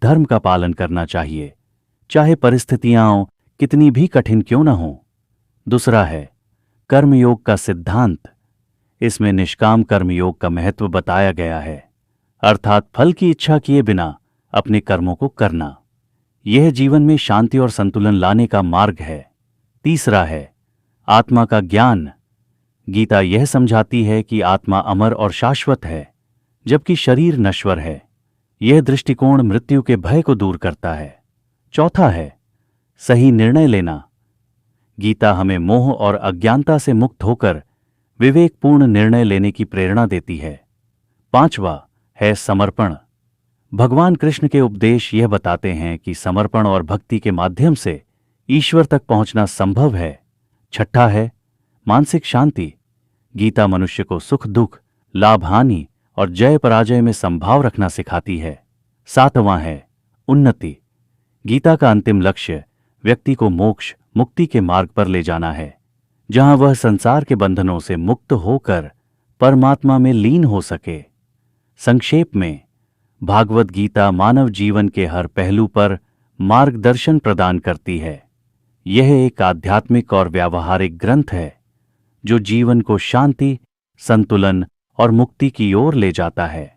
Speaker 1: धर्म का पालन करना चाहिए, चाहे परिस्थितियां कितनी भी कठिन क्यों न हों। दूसरा है कर्मयोग का सिद्धांत। इसमें निष्काम कर्मयोग का महत्व बताया गया है, अर्थात फल की इच्छा किए बिना अपने कर्मों को करना। यह जीवन में शांति और संतुलन लाने का मार्ग है। तीसरा है आत्मा का ज्ञान। गीता यह समझाती है कि आत्मा अमर और शाश्वत है। जबकि शरीर नश्वर है। यह दृष्टिकोण मृत्यु के भय को दूर करता है। चौथा है सही निर्णय लेना। गीता हमें मोह और अज्ञानता से मुक्त होकर विवेकपूर्ण निर्णय लेने की प्रेरणा देती है। पांचवा है समर्पण। भगवान कृष्ण के उपदेश यह बताते हैं कि समर्पण और भक्ति के माध्यम से ईश्वर तक पहुंचना संभव है। छठा है मानसिक शांति। गीता मनुष्य को सुख दुख, लाभ हानि और जय पराजय में संभाव रखना सिखाती है। सातवां है उन्नति। गीता का अंतिम लक्ष्य व्यक्ति को मोक्ष मुक्ति के मार्ग पर ले जाना है, जहां वह संसार के बंधनों से मुक्त होकर परमात्मा में लीन हो सके। संक्षेप में, भागवत गीता मानव जीवन के हर पहलू पर मार्गदर्शन प्रदान करती है। यह एक आध्यात्मिक और व्यावहारिक ग्रंथ है जो जीवन को शांति, संतुलन और मुक्ति की ओर ले जाता है।